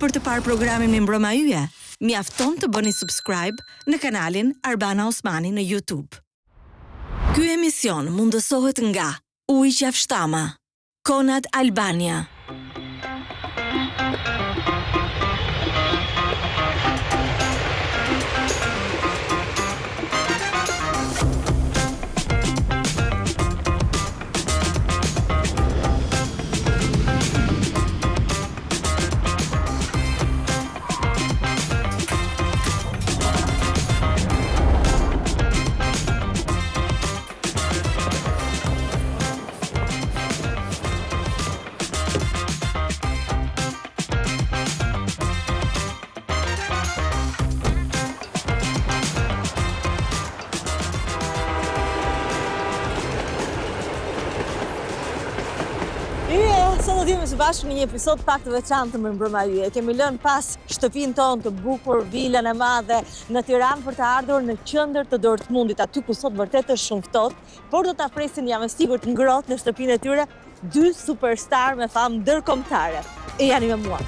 për të parë programin me Mbrëma Yje? Mjafton të bëni subscribe në kanalin Arbana Osmani në YouTube. Ky emision mundësohet nga Ujë Qafshtama, Konad Albania. Sot do jemi së bashku në një episod pak të veçantë të Mbrëma Yje. Kemi lënë pas shtëpinë tonë të bukur, vilën e madhe në Tiranë për të ardhur në qendër të Dortmundit, aty ku sot vërtet është shumë ftohtë, por do ta presin jam e sigurt ngrohtë në shtëpinë e tyre dy superstar me famë ndërkombëtare. E janë me mua.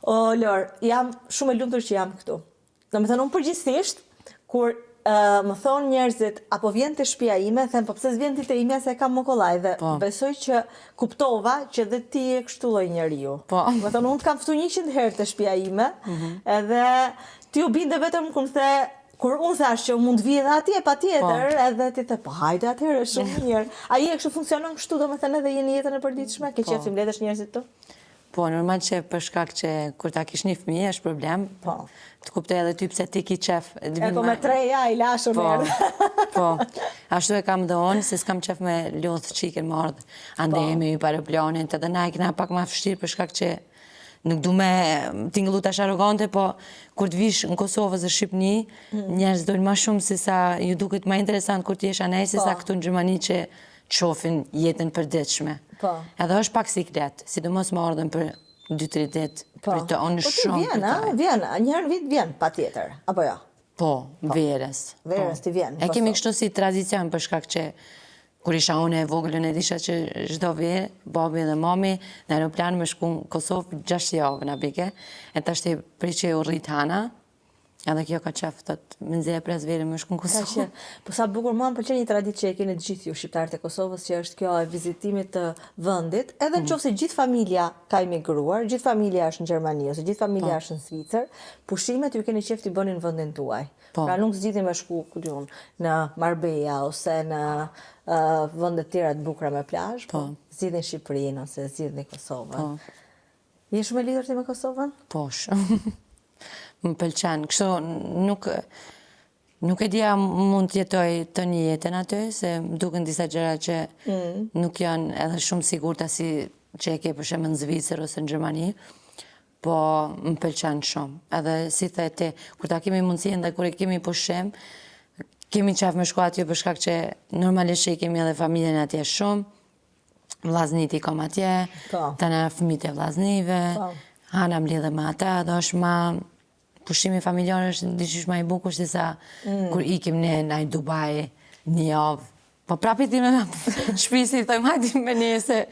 O, Lor, jam shumë e lumtur që jam këtu. Do me thënë, unë përgjithsisht, kur më thonë njerëzit, apo vjen të shtëpia ime, them, po pse s'vjen ti te imja se kam më kollaj, dhe besoj që kuptova që dhe ti e kështu lloj njeriu. Me thënë, unë të kam ftu 100 herë të shtëpia ime, edhe ti u binde vetëm kur më the, kur unë thash që mund vi edhe atje patjetër, edhe ti the, po hajde atëherë, është shumë mirë. Ai e kështu funksionon kështu, domethënë edhe jeni jetën e përditshme, ke qef të mbledhësh njerëzit tu? Po, normal që për shkak që kur ta kish një fëmijë është problem. Po. Të kuptoj edhe ty pse ti ki qef. E po me 3 ja i lashëm erdhë. Po. Ashtu e kam dhe unë, se s'kam qef me lodh qikën më ardhë. Ande jemi i paraplonit, edhe na e kena pak ma fështirë për shkak që nuk du me tingëllu tash arrogante, po kur të vish në Kosovë dhe Shqipni, njerëz dojnë ma shumë se sa ju duket ma interesant kur t'jesh anej, se sa këtu në Gjermani që qofin jetën përditshme. Edhe është pak siklet, sidomos më ardhen për 2-3 ditë, për të onë shumë për taj. Vjen, njërë vit vjen, pa tjetër, apo jo? Po, verës. Verës ti vjen. E kemi kështu si tradicion për shkak që kur isha unë e vogëlën e disha që çdo verë, babi dhe mami në aeroplan me shku në Kosovë 6 javë në bike, e tash ti priqe u rrit Hana, edhe kjo ka qef të më nxjerrë pres verë me shku në Kosovë. Po sa bukur, mua më pëlqen një traditë që e keni të gjithë ju shqiptarët e Kosovës, që është kjo e vizitimit të vendit, edhe nëse gjithë familja ka emigruar, gjithë familja është në Gjermani ose gjithë familja është në Zvicër, pushimet ju keni qef t'i bëni në vendin tuaj. Pra nuk zgjidhni me shku në Marbella ose në vende tjera të bukura me plazh, po zgjidhni Shqipërinë ose zgjidhni Kosovën. Je shumë e lidhur ti me Kosovën? Po, shumë. Më pëlqen, kështu nuk e dija mund të jetoj të një jetën aty, se më duken disa gjëra që nuk janë edhe shumë sigurta si që e ke për shembull në Zvicër ose në Gjermani, po më pëlqen shumë. Edhe si the ti, kur ta kemi mundësinë dhe kur e kemi pushim, kemi qef me shku atje për shkak që normalisht që i kemi edhe familjen atje shumë, vllaznit i kam atje, tana fëmijët e vllaznive, Hana mlidhe me ata, do është ma pushimi familjar është diqysh ma i bukur se sa kur ikim ne në Dubai një javë. Po prapit ti me shpisi, thojmë hajti me një se...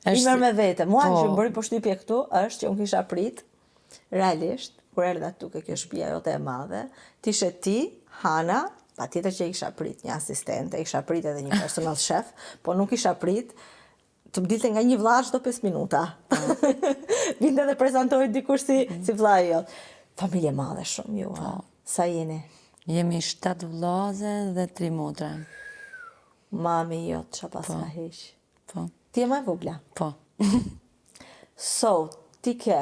I mërë me vete. Mua që më bëri poshtypje këtu është që unë kisha prit, realisht, kur erdha tu ke kjo shtëpia jote e madhe, t'ishe ti, Hana, pa tjetër që i kisha prit një asistente, i kisha prit edhe një personal chef, po nuk isha prit të më dilte nga një vllazh çdo 5 minuta. Vinte dhe prezantohet dikush si vllai jot. Familje madhe shumë ju. Sa jeni? Jemi 7 vllazë dhe 3 motra. Mami jot çfarë pas ka heq? Po. Ti je më e vogla? Po. So, ti ke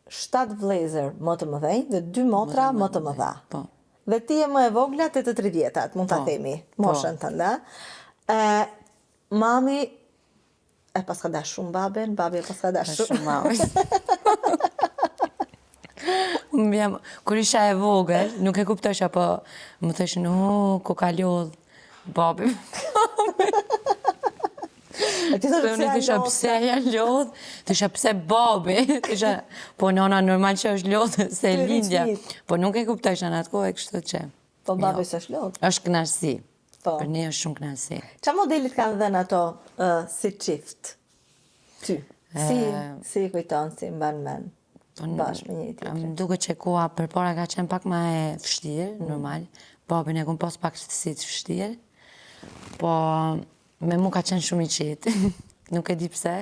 7 vëllezër më të mëdhenj dhe 2 motra më të mëdha. Po. Dhe ti je më e vogla te të 30-tat, mund ta themi, moshën tënde. Mami e pas ka dash shumë baben, babi e pas ka dash shumë mami. Kur isha e vogël, nuk e kuptosh apo më thoshin, "Oh, ku ka lodh babi." ti thotë Unë thësha pse ja lodh, thësha pse babi, thësha, po nona normal që është lodh se Të lindja, rriqnit. po nuk e kuptojsha në atë kohë e kështu që. Po babi s'është lodh. Është kënaqësi. Po. Për ne është shumë kënaqësi. Qa modelit kanë dhenë ato si qift? Ty? Si kujton, si mban men? Bashkë me njëri tjetrin. Më duket që koha përpara ka qenë pak më e vështirë, normal. Babin e kom pas pak si të vështirë, po me mu ka qenë shumë i qetë. Nuk e di pse.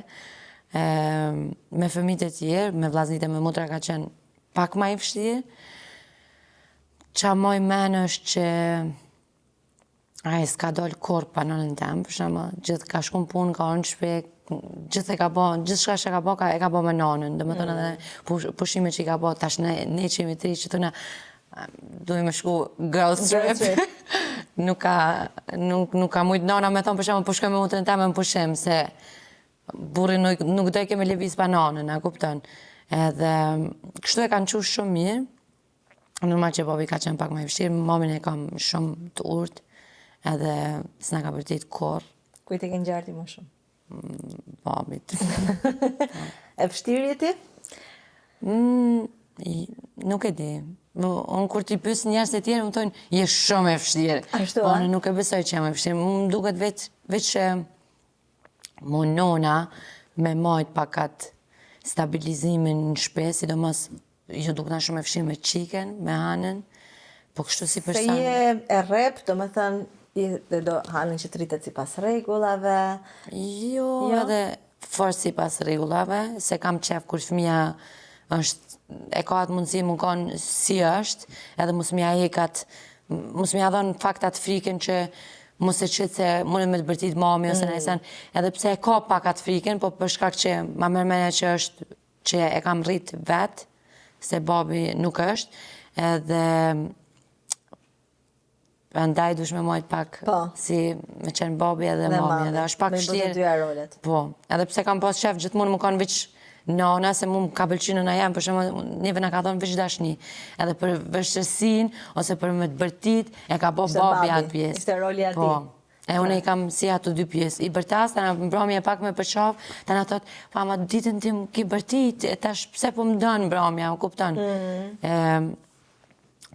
Me fëmijët e tjerë, me vllaznitë e me motra ka qenë pak më i vështirë. Qa moj men është që ai s'ka dollë kur pa nonën tem, për shembull, gjithë ka shku në punë, ka orë në shtëpi, gjithë e ka bo, gjithë shka që ka bo, e ka bo me nonën, dhe më thonë edhe pushime që i ka bo, tash ne që imi tri që thuna, duhe me shku girls trip, nuk ka mujtë nona me thonë, për shembull, po shkoj me motrën tem me pushim, se burri nuk doj keme lëviz pa nonën, a kupton, edhe kështu e kanë qu shumë mirë. Normal që babi ka qenë pak më i vështirë, mamin e kam shumë të urtë, edhe s'na ka përtit kur. Kujt e ke ngjarti më shumë? Babit. E vështirë je ti? Nuk e di. Unë kur t'i pys njerëz të tjerë, më thonë, je shumë e vështirë. Ashtu, Po, unë nuk e besoj që jam e vështirë. Më duket veç mu nona me majt pak atë stabilizimin në shpe, sidomos ju dukna shumë e fshirë me qiken, me hanën, po kështu si person. Se je e rep, do me thënë, do hanën që tritet si pas regullave. Jo, edhe fort si pas regullave, se kam qef kur fëmija është, e ka atë mundësi më konë si është, edhe mos mja hekat, mos mja dhonë faktat friken që mos e qëtë se mune me të bërtit mami ose nëjsen, edhe pse e ka pak atë friken, po për shkak që ma mërmenja që është, që e kam rrit vetë, se babi nuk është, edhe ndaj dush me majtë pak si me qenë babi edhe mami, edhe është pak vështirë. Me bëtë dyja rolet. Po, edhe pse kam pas shef gjithmonë më kanë veç nana, se mu më ka pëlqy nëna jam, për shumë njëve nga ka thonë veç dashni, edhe për vështërsin, ose për me të bërtit, e ka po babi atë pjesë. Ishte roli ati. Po. E unë i kam si ato dy pjesë. I bërtas, të nga mbrami e pak me përqaf, të nga thotë, pa ma ditën tim ki bërtit, e tash pse po më dënë mbramja, më kupton.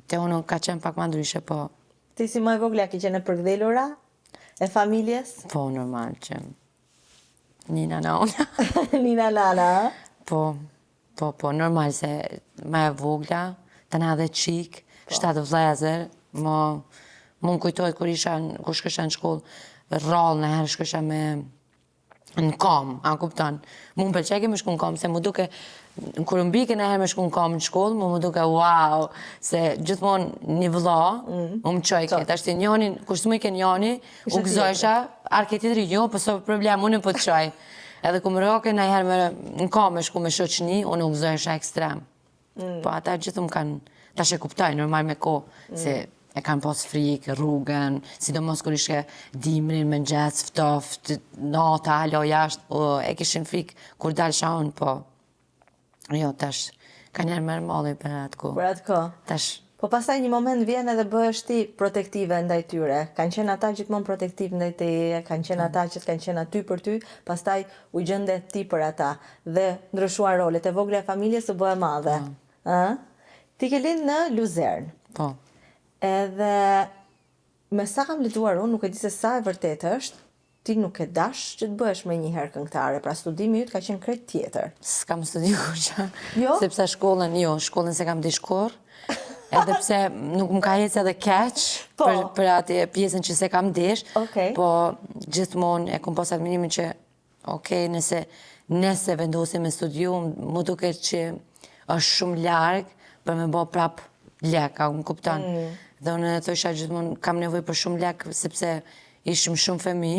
Te unë ka qenë pak ma ndryshe, po. Ti si më e vogla ki qenë e përgdhelura e familjes? Po, normal që Nina nana. Nina nana, Po, normal se ma e vogla, të nga dhe qik, 7 vlezër, Më kujtojt kur shkësha në shkollë, rrallë në herë shkësha me në kam, a kupton. Mu më pëlqeki me shku në kam, se mu duke, kur më bike në herë me shku në kam në shkollë, mu duke, wow, se gjithmonë një vëlla, më qojke, ta shti njoni, kur së më i ke njoni, u gëzojsha, arke tjetëri, jo, pëso problem, unë po të qoj. Edhe ku më roke në herë në kam me shku me shoqni, unë u gëzojsha ekstrem. Po ata gjithë më kanë, ta shë kuptaj, normal me ko, se e kanë pas frikë, rrugën, sidomos kur ishte dimrin, me nxec, ftoft, nata, halo jashtë, e kishin frikë kur dalësha unë, po, jo, tash, ka njerë mërë malli për atë ko. për atë ko. Tash. Po pastaj një moment vjen edhe bëhesh ti protektive ndaj tyre. Kanë qenë ata gjithmonë protektiv ndaj teje, kanë qenë ata që kanë qenë aty për ty, pastaj u gjende ti për ata dhe ndryshuan rolet. E vogla e familjes u bë e madhe. Ti ke lind në Luzern. Po. Edhe me sa kam lexuar unë, nuk e di se sa e vërtet është, ti nuk e dash që të bëhesh me një herë këngëtare, pra studimi yt ka qenë krejt tjetër. S'kam studiuar që. Jo? Sepse shkollën se kam dishkur, edhe pse nuk më ka hecë edhe keq për atë pjesën që se kam dish, po gjithmonë e kom pas admirimin që, nëse vendosim me studiu, mu duket që është shumë largë për me bo prap lek, a më kupton. Dhe unë e thosha gjithmonë kam nevoj për shumë lek, sepse ishëm shumë femi,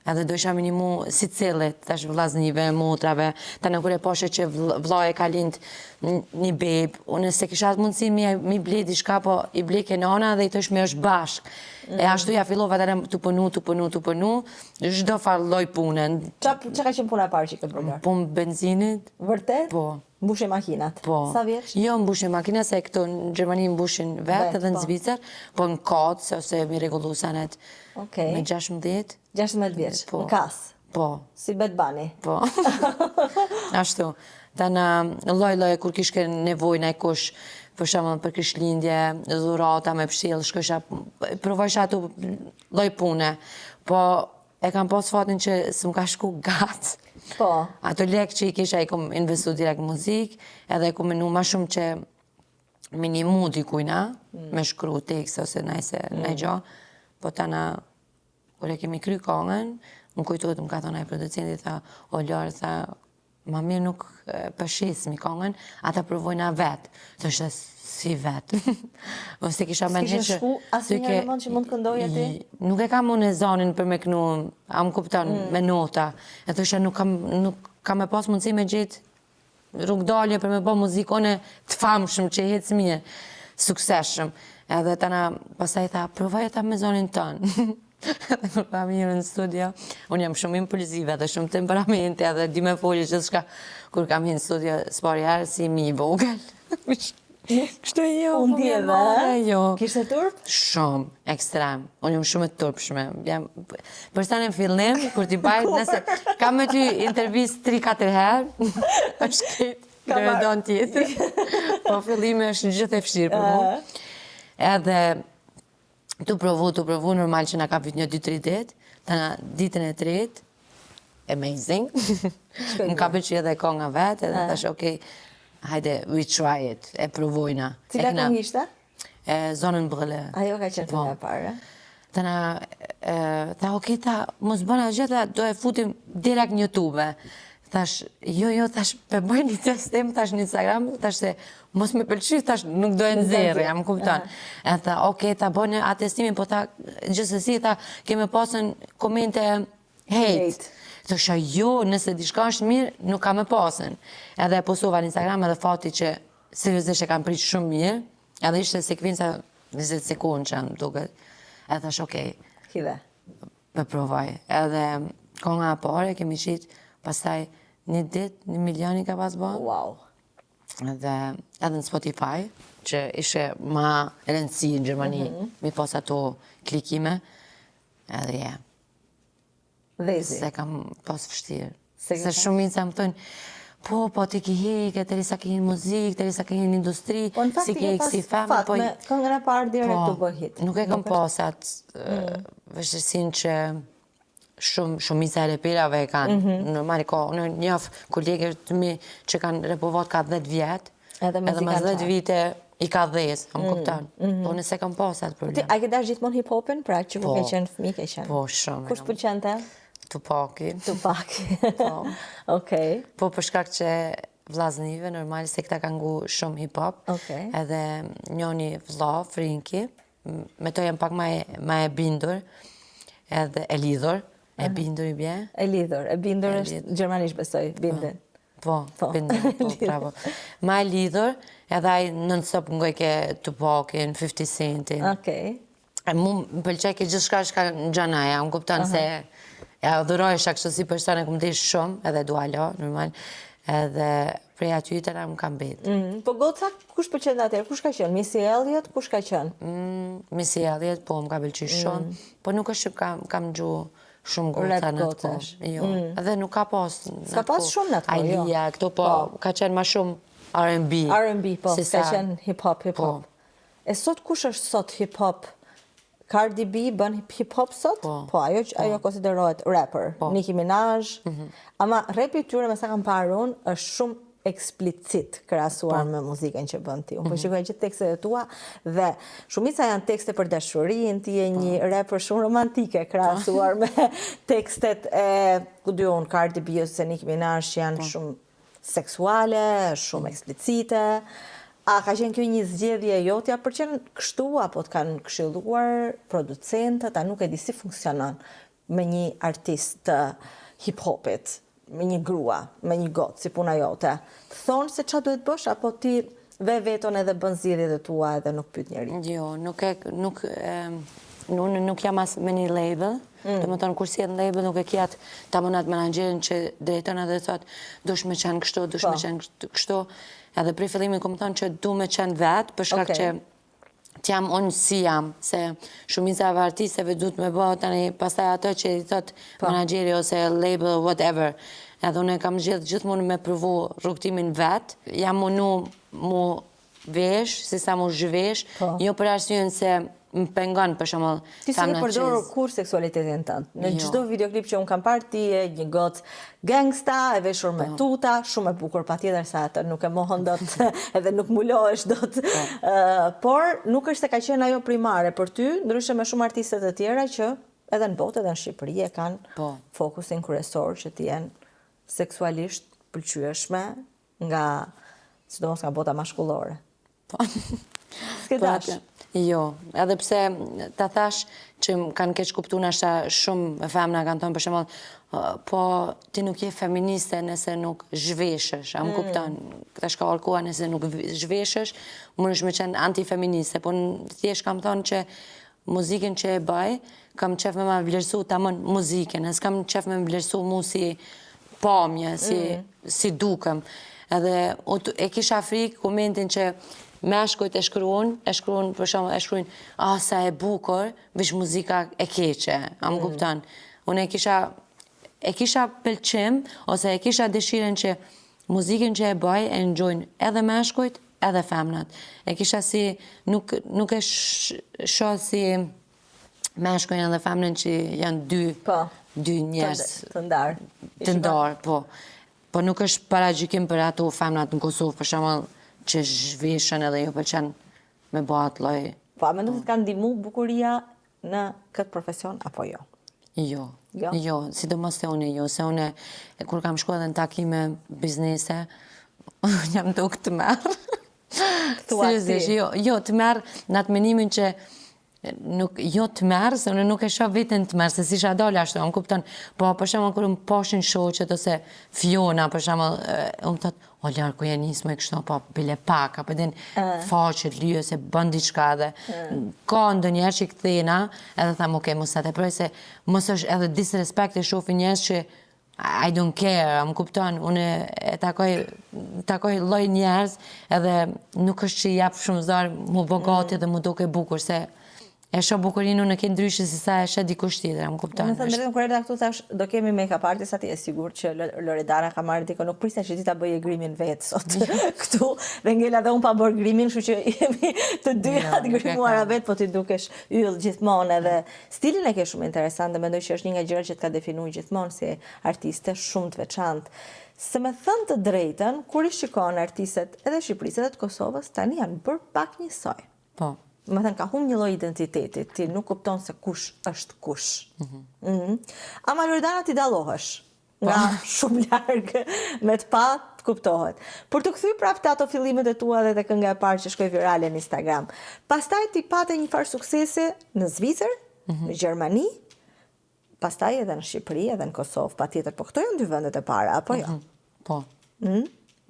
edhe do isha minimu si cilit, tash vllaznive, motrave, ta në kure poshe që vllai e ka lind një bebë, unë se kisha atë mundësi mi ble diçka, po i ble ke nana dhe i thosh me është bashk. E ashtu ja fillova të punu, çdo farë lloj punën. Qa ka qenë puna e parë që ke bërë? Punë benzinit. Vërtet? Po. Mbushe makinat? Po. Sa vjeç? Jo mbushe makinat, se këto në Gjermani mbushin vetë edhe në Zvicër, po në Kocë, ose mi regullu sanet me 16. 16 vjeç, në kas? Po. Si Bad Bunny. Po. Ashtu. Tana lloj kur kishte nevojë ndaj kush, për shembull për Krishtlindje, dhurata me pështjell, shkosha provojsha ato lloj pune. Po e kam pas fatin që s'm ka shku gat. Po. Ato lekë që i kisha i kom investu direkt muzikë, edhe kom menu ma shumë që minimu dikujna, me shkru tekst ose najse gjo, po tana, kur e kemi kry kongën, më kujtojt më ka thonë ai producenti, tha, o Lorë, tha, ma mirë nuk pëshismi kongën, ata provojna vetë. Thështë si vetë. Ose kisha me S'kishe shku asë një herë që mund të këndoj ti? Nuk e kam unë e zonin për me kënu, a më kupton, me nota. E thësha nuk kam e pas mundësi me gjithë rrugdalje për me bo muzikone të famshëm që i hecë mirë, sukseshëm. Edhe tana, pasaj tha, provaj e ta me zonin tënë. Edhe kur pa mirë në studio, unë jam shumë impulsive dhe shumë temperamente edhe di me folje që shka kur kam hinë në studio s'pari herë si mi i vogël. Kështu jo, Unë djeve, jo. Kishte turp? Shumë, ekstrem. Unë jam shumë e turpshme. Për sa në fillim, kur t'i bajt, nëse kam me ty intervjist 3-4 herë, është këtë gërëdon tjetër. Po fillime është gjithë e fshirë për mu. Edhe tu provu, normal që na ka vit një 2-3 ditë, tana ditën e tretë, amazing. Më ka pëlqyer edhe konga vetë, edhe thash, okej, hajde, we try it, e provojna. Cila këngë ishte? Zonën Brële. Ajo ka qenë kënga e parë. Tana, tha, okej, tha, mos bëna gjitha, do e futim direkt në YouTube. Thash, jo, thash, për bëjnë një testim, thash në Instagram, thash se mos me pëlqy, thash nuk do e nëzirë, jam kupton. E tha, okej, tha, bëjnë atestimin, po tha, gjithsesi, tha, keme pasën komente hate. Thasha, jo, nëse diçka është mirë, nuk ka me pasën. Edhe e posova në Instagram edhe fati që seriozisht e kam pritë shumë mirë, edhe ishte sekvenca 20 sekundë që janë duke. E thash, okej, Hidhe. për provaj. Edhe konga e pare, kemi qitë, pastaj një ditë, 1 milion i ka pas bërë. Wow. Edhe në Spotify, që ishe ma rëndësi në Gjermani, mi pas ato klikime, edhe Dhezi. se kam pas vështirë. Se Se shumica më thonë, po ti ki hike, tëri sa ki hinë muzikë, tëri sa ki hinë industri, Po në fakt si ti ki ke e kësi pas famë, fat me këngën e parë direkt të bëj hit. Nuk e kam pas atë vështirësin që shumica e reperave e kanë. Normali ka, unë njëf kolegër të mi që kanë repovat ka 10 vjetë, Edhe edhe mas 10 vite i ka 10, më kuptan. Po nëse kam pas atë problem. A ke dash gjithmonë hip-hopin, pra që ku ke qenë fëmijë ke qenë? Po, shumë. Kush pëlqen te? Tupaki. Tupac. Okej. Po për shkak që vllaznive, normal se këta kanë ngu shumë hip-hop. Okej. Edhe njoni vlla, Frinki, me to jam pak ma e bindur, edhe e lidhur, e bindur i bje. E bindur është gjermanisht besoj, binden. Po, bindur, po, bravo. Ma e lidhur, edhe ai non-stop ngoj ke Tupakin, 50 Centin. Okej. E mu më pëlqej ke gjithë shka shka në gjanaja, unë kuptan se e adhuroj shak që si persone këmë dish shumë, edhe dua lo, normal, edhe prej aty të nga më kam betë. Po goca, kush pëlqen dhe atër? Kush ka qenë? Missy Elliott, kush ka qenë? Missy Elliott, po, më ka pëlqy shumë, po nuk është që kam gju shumë goca në atë kohë. Jo, edhe nuk ka pas në atë kohë. Ka pas shumë në atë kohë, jo. Alia, këto po, ka qenë ma shumë R&B. R&B, po, ka qenë hip-hop. E sot kush është sot hip-hop? Cardi B bën hip-hop sot? Po, ajo konsiderohet rapper. Nicki Minaj. Ama rapi tyre me sa kam parë unë është shumë eksplicit krahasuar me muzikën që bën ti. Unë po shikoj gjithë tekstet e tua dhe shumica janë tekste për dashurinë, ti je një rapper shumë romantike krahasuar me tekstet e, ku di unë, Cardi B ose Nicki Minaj që janë shumë seksuale, shumë eksplicite. A ka qenë kjo një zgjedhje jotja për qenë kështu, apo të kanë këshilluar producentët, a nuk e di si funksionon me një artist të hip-hopit, me një grua, me një gotë, si puna jote. Të thonë se qa duhet bësh, apo ti veton edhe bën zgjedhjet e tua edhe nuk pyet njeri? Jo, nuk jam as me një label, do më tonë kur si jetë në label nuk e kjatë ta mënat menagerin që drejton edhe thot dush me qenë kështu, dush me qenë kështu. Edhe prej fillimin kom thonë që du me qenë vetë, për shkak që t'jam unë si jam, se shumica e artisteve duhet me bë tani pastaj ato që i thot menaxheri ose label whatever. Edhe unë kam gjithmonë me provu rrugtimin vet, jam mu vesh, si sa mu zhvesh, jo për arsyen se më pengon për shembull. Ti s'e përdor kur seksualitetin tënd. Në çdo videoklip që un kam parë ti je një gocë gangsta, e veshur me tuta, shumë e bukur patjetër se atë nuk e mohon dot edhe nuk mulohesh dot. Por nuk është se ka qenë ajo primare për ty, ndryshe me shumë artistë të tjera që edhe në botë edhe në Shqipëri e kanë fokusin kryesor që të jenë seksualisht pëlqyeshme nga sidomos nga bota mashkullore. S'ke dash? Jo, edhe pse ta thash që kanë keq kuptuar nashta shumë femna kanë thonë për shembull, po ti nuk je feministe nëse nuk zhveshesh, a më kupton? Tash ka koha nëse nuk zhveshesh, mundesh me qenë antifeministe, po thjesht kam thonë që muzikën që e bëj, kam qef me ma vlerësu tamam muzikën, s'kam qef me vlerësu mu si pamje, si dukem. Edhe e kisha frikë momentin që meshkujt e shkruan për shembull, e shkruajnë, sa e bukur, veç muzika e keqe, a më kupton? Unë e kisha pëlqim, ose e kisha dëshirën që muzikën që e bëj e enjoynë edhe meshkujt, edhe femnat. E kisha si, nuk e shoh si meshkujn edhe femnën që janë dy njerëz të ndarë, po. Po nuk është paragjykim për ato femnat në Kosovë, për shembull, që zhveshën edhe jo pëlqen me bë atë lloj. Po, a mendon se ka ndihmu bukuria në këtë profesion apo jo? Jo, sidomos se unë se unë kur kam shkuar edhe në takime biznese, jam duk të merr. Seriozisht, jo, të merr në atë menimin që jo të merr, se unë nuk e shoh veten të merr, se si isha dalë ashtu, më kupton. Po për shembull kur më poshin shoqet ose Fiona për shembull, unë thot, o larg ku je nis më kështu, po bile pak, apo din faqet lyhe se bën diçka dhe ka ndonjëherë që kthena, edhe tham, okay, mos sa tepër se mos është edhe disrespekt e shohin njerëz që I don't care, më kupton, unë e takoj lloj njerëz edhe nuk është që jap shumë zor mu bogati dhe mu duke bukur, se e shoh bukurinë unë ke ndryshe se sa e shoh dikush tjetër, më kupton. Unë thënë drejtën kur erdha këtu thash do kemi make-up artist aty, e sigurt që Loredana ka marrë dikon, nuk prisja që ti ta bëje grimin vetë sot këtu, dhe ngela dhe unë pa bërë grimin, kështu që jemi të dyja të grimuara vetë, po ti dukesh yll gjithmonë, edhe stilin e ke shumë interesant dhe mendoj që është një nga gjërat që të ka definuar gjithmonë si artiste shumë të veçantë. Se me thënë të drejtën, kur i shikon artistët edhe Shqipërisë edhe të Kosovës, tani janë bërë pak njësoj. Po. Me thënë, ka humbë një lloj identiteti, ti nuk kupton se kush është kush. Ama Loredana ti dallohesh nga shumë larg me të pa të kuptohet. Por të kthy prapë te ato fillimet e tua dhe te kënga e parë që shkoi virale në Instagram. Pastaj ti pate një farë suksese në Zvicër, në Gjermani, pastaj edhe në Shqipëri, edhe në Kosovë, patjetër, po këto janë dy vendet e para, apo jo? Po.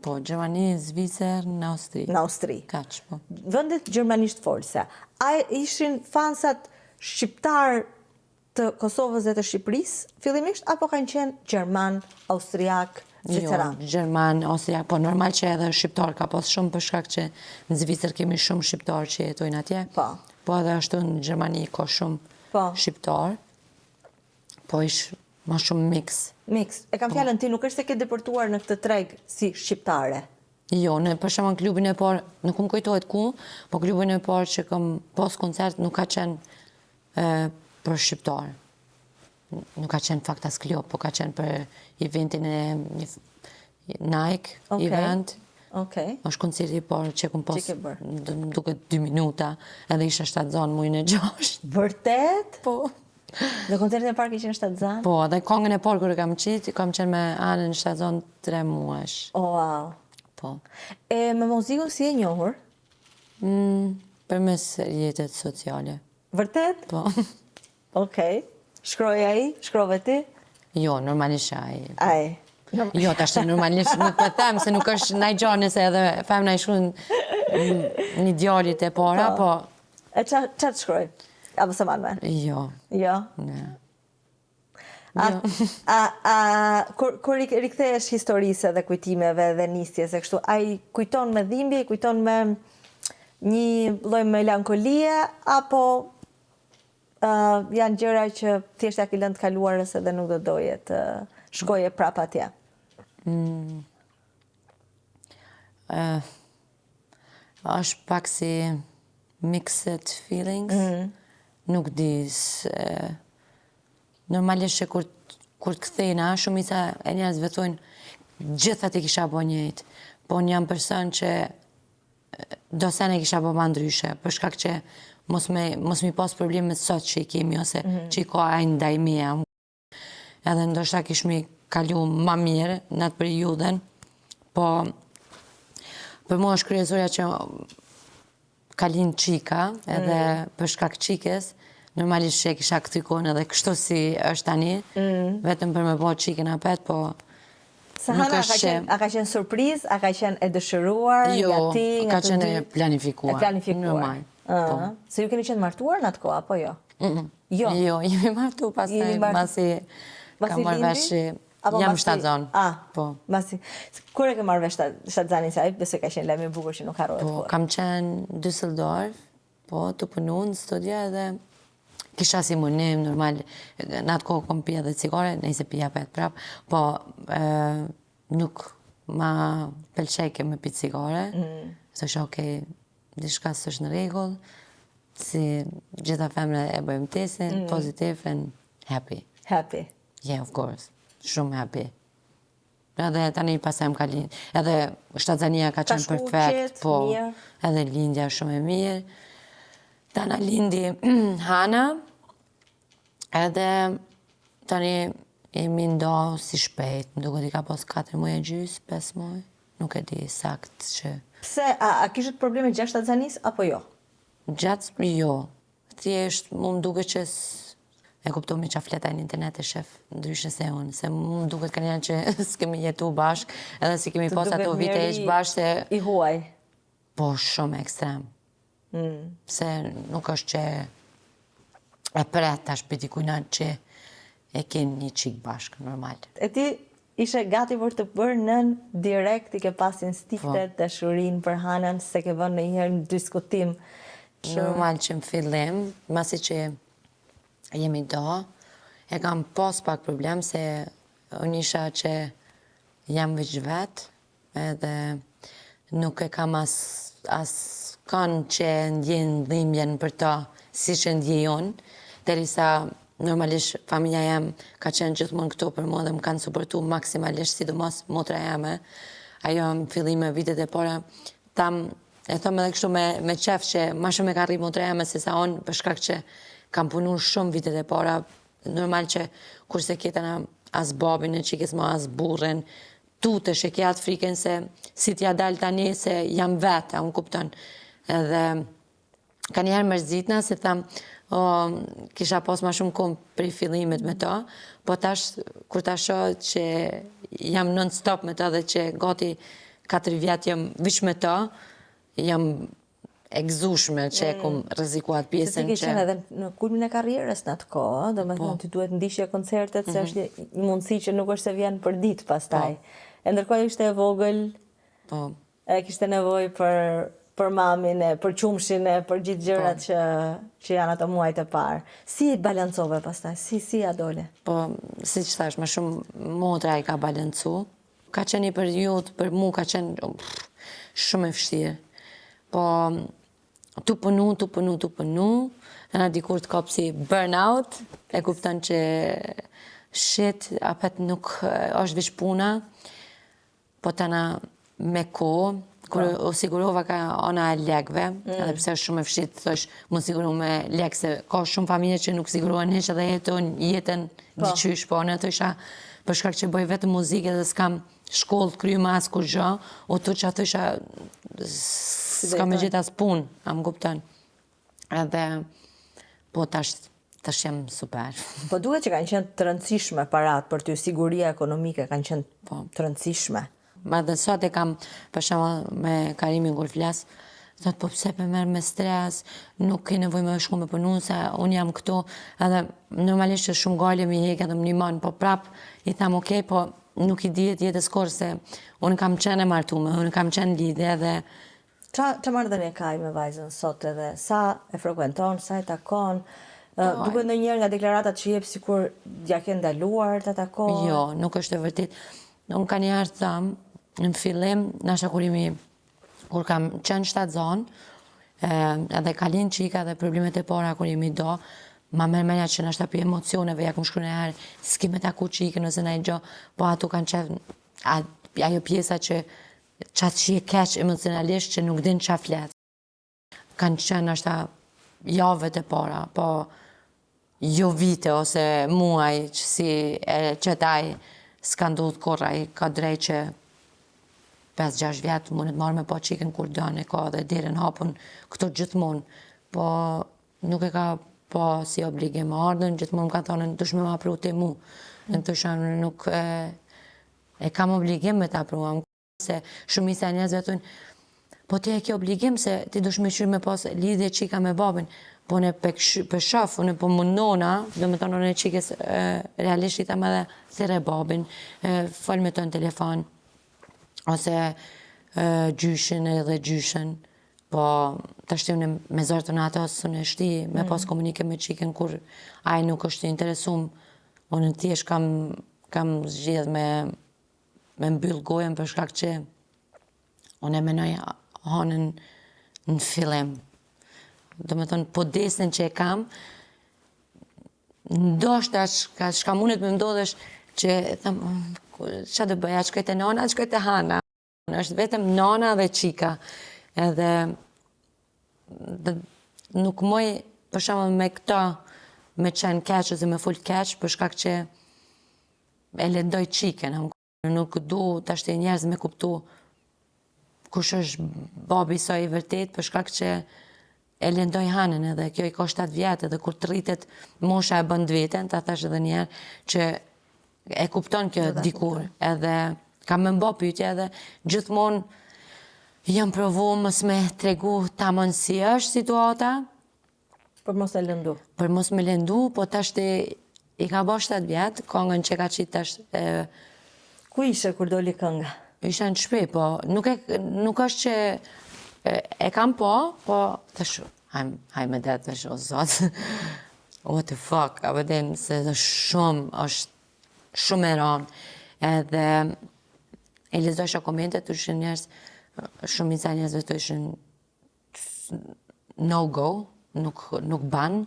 Po, Gjermani, Zvicër, në Austri. Në Austri. Kaq, po. Vendet gjermanisht folse. A ishin fansat shqiptar të Kosovës dhe të Shqipërisë fillimisht, apo kanë qenë gjerman, austriak, zviceran? Jo, gjerman, austriak, po normal që edhe shqiptar ka pas shumë për shkak që në Zvicër kemi shumë shqiptar që jetojnë atje. Po edhe ashtu në Gjermani ka shumë shqiptar. Po ish ma shumë mix. Mix. E kam fjalën ti, nuk është se ke depërtuar në këtë treg si shqiptare. Jo, në për shembull klubin e parë, nuk më kujtohet ku, po klubin e parë që kam pas koncert nuk ka qenë për shqiptar. Nuk ka qenë fakt as klub, po ka qenë për eventin e Nike event. Është koncerti i parë që kam pas, duke 2 minuta, edhe isha 7 zonë mujën e 6. Vërtet? Po. Dhe koncertin e parë ke qenë 7 zonë? Po, dhe kongën e parë kur e kam qitë, kam qenë me anën në 7 zonë 3 muash. Oh, wow. Po. E me muzikën si e njohur? Përmes rrjetet sociale. Vërtet? Po. Okej. Shkroj ai? Shkrove ti? Jo, normalisht ai. Ai. Jo, tash normalisht nuk po them se nuk është ndaj gjë se edhe femna i shkruan një djalit e para, po. E ç'a shkroj? Apo se manë? Jo. Jo? Ne. Kur rikthehesh historisë dhe kujtimeve dhe nisjes e kështu, ai kujton me dhimbje, kujton me një lloj melankolie, apo janë gjëra që thjesht ja ke lënë të kaluarës edhe nuk do doje të shkoje prap atje? Është pak si mixed feelings. Nuk di. Normalisht që kur të kthejna, shumica e njerëzve thonë gjithat i kisha bo njëjtë. Po një jam person që do se ne kisha bo ma ndryshe, për shkak që mos mi pas problemet sot që i kemi, ose që i ka ajnë ndaj mia. Edhe ndoshta kishmi kalu ma mirë në atë periudhen, po për mua është kryesorja që ka lind qika, edhe për shkak qikës, normalisht që e kisha këty kohën edhe kështu si është tani, vetëm për me bo qikën apet, po Sahana, a ka qenë surpriz, a ka qenë e dëshiruar, jo, nga ti, nga ka të qenë dy? e planifikuar. E planifikuar. Normal. Se ju keni qenë martuar në atë kohë, apo jo? Jo. Jo, jemi martu pastaj, masi kam marrë vesh që jam shtatzon. Po. Kur e ke marrë vesh shtatzanin, se ai besoj ka qenë lajm i bukur që nuk harrohet Po, kur. kam qenë Düsseldorf, po, të punu në studia edhe kisha si munim, normal, në atë kohë kom pija dhe cigare, nëjse pija pet prap, po nuk ma pëlqejke me pi cigare, se shë okej, diçka s'është në rregull, si gjitha femre e bëjmë testin, pozitiv and happy. Happy. Yeah, of course. Shumë happy. Edhe tani pasaj më ka lind. Edhe shtatzania ka qenë perfekt, po, edhe lindja shumë e mirë. Tana lindi Hana, edhe tani jemi ndo si shpejt, më duket i ka pos 4 muaj e gjys, 5 muaj, nuk e di sakt që... Pse, a kishët probleme gjatë shtatzanis, apo jo? Gjatë, jo. Thjesht, mu më duket që e kuptu me qa fleta në internet e shef, ndryshë se unë, se mu më duket ka njën që s'kemi jetu bashk, edhe si kemi pos ato vite ish bashk, se... I huaj. Po, shumë ekstrem. Se nuk është që e pret tash për dikujna që e kenë një qik bashk, normal. E ti ishe gati për të bërë nën direkt, i ke pas instiktet, dashurin për Hanën, se ke vënë në njëherë në diskutim. Normal që në fillim, masi që jemi do, e kam pas pak problem, se unë isha që jam veç vet, edhe nuk e kam as kanë që ndjenë dhimbjen për ta, si që ndjejon, derisa normalisht familja jam ka qenë gjithmonë këto për mua dhe më kanë suportu maksimalisht, sidomos motra jame. Ajo në fillim e vitet e para, tam e thom edhe kështu me qef që ma shumë e ka rri motra jame se sa onë, për shkak që kam punu shumë vitet e para, normal që kurse ketana as babin e qikës ma as burren, tutesh e ke atë frikën se si t'ja dal tani se jam vetë, unë kupton. Edhe ka njerë mërzitna se tham, kisha pas ma shumë kom për i fillimit me ta, po tash, kur ta shoh që jam non-stop me ta dhe që gati 4 vjet jam vish me ta, jam e gëzushme që e kom rrezikuar pjesën që... Se ti ke qenë edhe në kulmin e karrierës në atë kohë, do me thënë ti duhet ndishje koncertet, se është një mundësi që nuk është se vjen për ditë pastaj. E ndërkohë ishte e vogël, e kishte nevojë për mamin, për qumshin, për gjithë gjërat që janë ato muajt e parë. Si i balancove pastaj? Si ja dole? Po, si që thash, më shumë motra i ka balancu. Ka qenë një periudhë, për mu ka qenë shumë e vështirë. Po, tu punu, në dikur të kopë si burnout, e kupton që shit, apet nuk është vish puna, po tana me kohë, kur u sigurova ka ona e lekve, edhe pse është shumë e fshit, thosh, mu siguru me lek, se ka shumë familje që nuk siguruan heq edhe jetën diqysh, po në të isha për shkak që bëj vetë muzikë edhe s'kam shkollë të kryma as kur gjë, o të që atë isha s'kam me gjithë as punë, a më kupton. Edhe, po tash jam super. Po duhet që kanë qenë të rëndësishme parat për ty, siguria ekonomike kanë qenë të rëndësishme. Ma dhe sot e kam, për shembull me Karimin kur flas, thot po pse për merr me stres, nuk ke nevojë me shku me punu, se unë jam këtu, edhe normalisht që shumë gale mi hek edhe më nimon, po prap i tham okej, po nuk i dihet jetës kur se unë kam qenë e martume, unë kam qenë lidhje edhe Qa marrëdhënie ka me vajzën sot edhe? Sa e frekuenton, sa e takon? Duke ndonjëherë nga deklaratat që jep sikur ja ke ndaluar ta takon? Jo, nuk është e vërtet. Unë ka njerë thamë, në fillim, nasha kur kam qenë shtatzon, edhe kalin qika dhe problemet e para kur jemi do, ma menja që nashta për emocioneve, ja kum shkru në herë, s'ki me taku qikën ose na i gjo, po ato kanë qenë, ajo pjesa që qatë që je keq emocionalisht që nuk din qa flet. Kanë qenë nashta javët e para, po jo vite ose muaj që si qëtaj s'ka ndodhë korraj, ka drejt që 5-6 vjetë mundet marrë me po qikën kur dënë, ka dhe dirën hapun këto gjithmonë, po nuk e ka po si obligim ardhen, gjithmonë më ka thonë në dush me ma pru të mu, në të shënë nuk e kam obligim me ta pru, se shumisa e njerëzve thonë, po ti e ke obligim se ti dush me qyrë me pas lidhje qika me babin, po ne për shaf, unë po mundona, do me thonë unë e qikës realisht i tham edhe thire babin, fol me të në telefon, ose gjyshin edhe gjyshin, po të shtim në me zortën ato së në shti, me pas komunike me qikën kur ajë nuk është interesum, unë në tjesh kam zgjedh me mbyll gojen për shkak që unë e menoj hanën në fillim. Do me thonë, po desnin që e kam, ndoshta shka mundet me ndodhesh që thëmë, qa dhe bëja, shkojt e nana, shkojt e hana. është vetëm nana dhe qika. Edhe nuk moj, për shembull me këta, me qenë keq ose me fol keq, për shkak që e lëndoj qikën. Nuk du tash të njerëz me kuptu kush është babi i saj i vërtet, për shkak që e lëndoj hanën, edhe kjo i ka 7 vjetë, edhe kur të rritet mosha e bën veten, ta thash edhe një herë, që e kupton kjo dikur, edhe kam me mba pyetje edhe gjithmonë jam provu mos me tregu tamam si është situata. Për mos e lëndu. Për mos me lëndu, po tash i ka ba 7 vjetë, këngën që ka qitë tash. Ku ishe kur doli kënga? Isha në shpe, po nuk është që e kam po tash, haj me det tash, o zot. What the fuck, a vëdem se është shumë e ranë. Edhe e lezojsha komentet të ishin njerës, shumica njerëzve të ishin no go, nuk ban.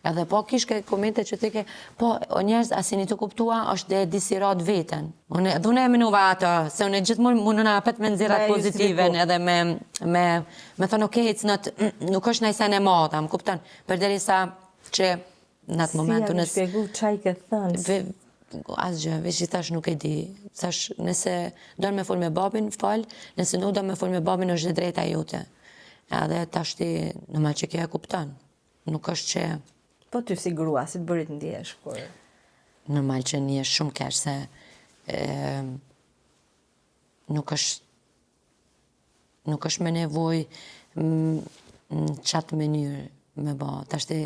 Edhe po kishke komente që tike, po o njerëz asini të kuptua, është dhe disirat veten. Unë e menuva ato, se unë gjithmonë munduna apet me nxirat pozitive, edhe me thonë okej, nuk është najsen e madha, më kupton, përderisa që në atë momentu Si ja shpjegu qa i ke thënë? Asgjë, veç i thash nuk e di. Thash, nëse do me fol me babin, fal, nëse nuk do me fol me babin, është dhe drejta jote. Edhe tash ti, në ma që kjo e kupton. Nuk është që... Po ty si grua, si të bërit ndjesh, kur... Normal që një shumë kesh, se nuk është me nevoj në qatë mënyrë me ba. Tash ti,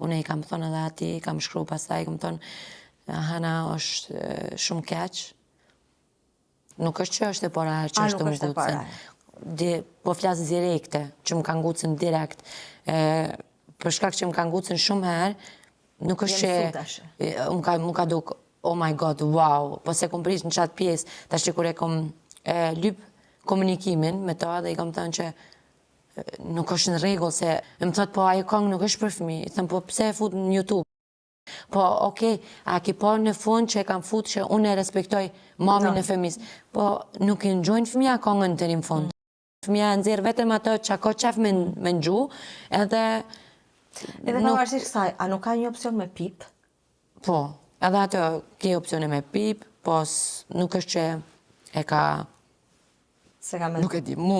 une i kam thonë edhe ati, i kam shkru pasaj, i kam thonë, Hana është shumë keq. Nuk është që është e para që është të më ngucën. Po flasë direkte, që më ka ngucën direkt. Për shkak që më ka ngucën shumë herë, nuk është që më ka duk, oh my god, wow, po se kom prish në qatë pjesë, tash që kur e kom lyp komunikimin me ta dhe i kom thënë që nuk është në rregull, se më thot, po ajo këngë nuk është për fëmijë. I thëmë, po pse e fut në YouTube? Po, okej, a ki parë në fund që e kam fut që unë e respektoj mamin e fëmis. Po, nuk i nëgjojnë fëmija kongën të një fund. Fëmija nëzirë vetëm ato që ka qef me nëgju, edhe... Edhe pavarësisht kësaj, a nuk ka një opcion me pip? Po, edhe ato ke opcione me pip, po nuk është që e ka... Se ka me... Nuk e di, mu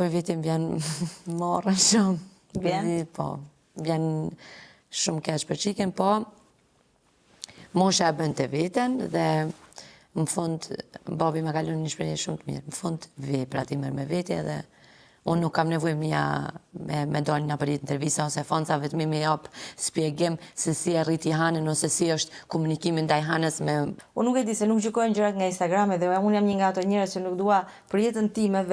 për vitim vjen morë shumë. Vjen? Po, vjen... shumë keq për qiken, po mosha e bën të veten dhe më fund babi më kalon një shprehje shumë të mirë. Më fund vepra ti merr me vetje dhe Unë nuk kam nevojë me dalë në për intervista ose fonca vetëm me jap shpjegim se si e rriti Hanën ose si është komunikimi ndaj Hanës me. Unë nuk e di se nuk gjykojnë gjërat nga Instagrami dhe unë jam një nga ato njerëz që nuk dua për jetën time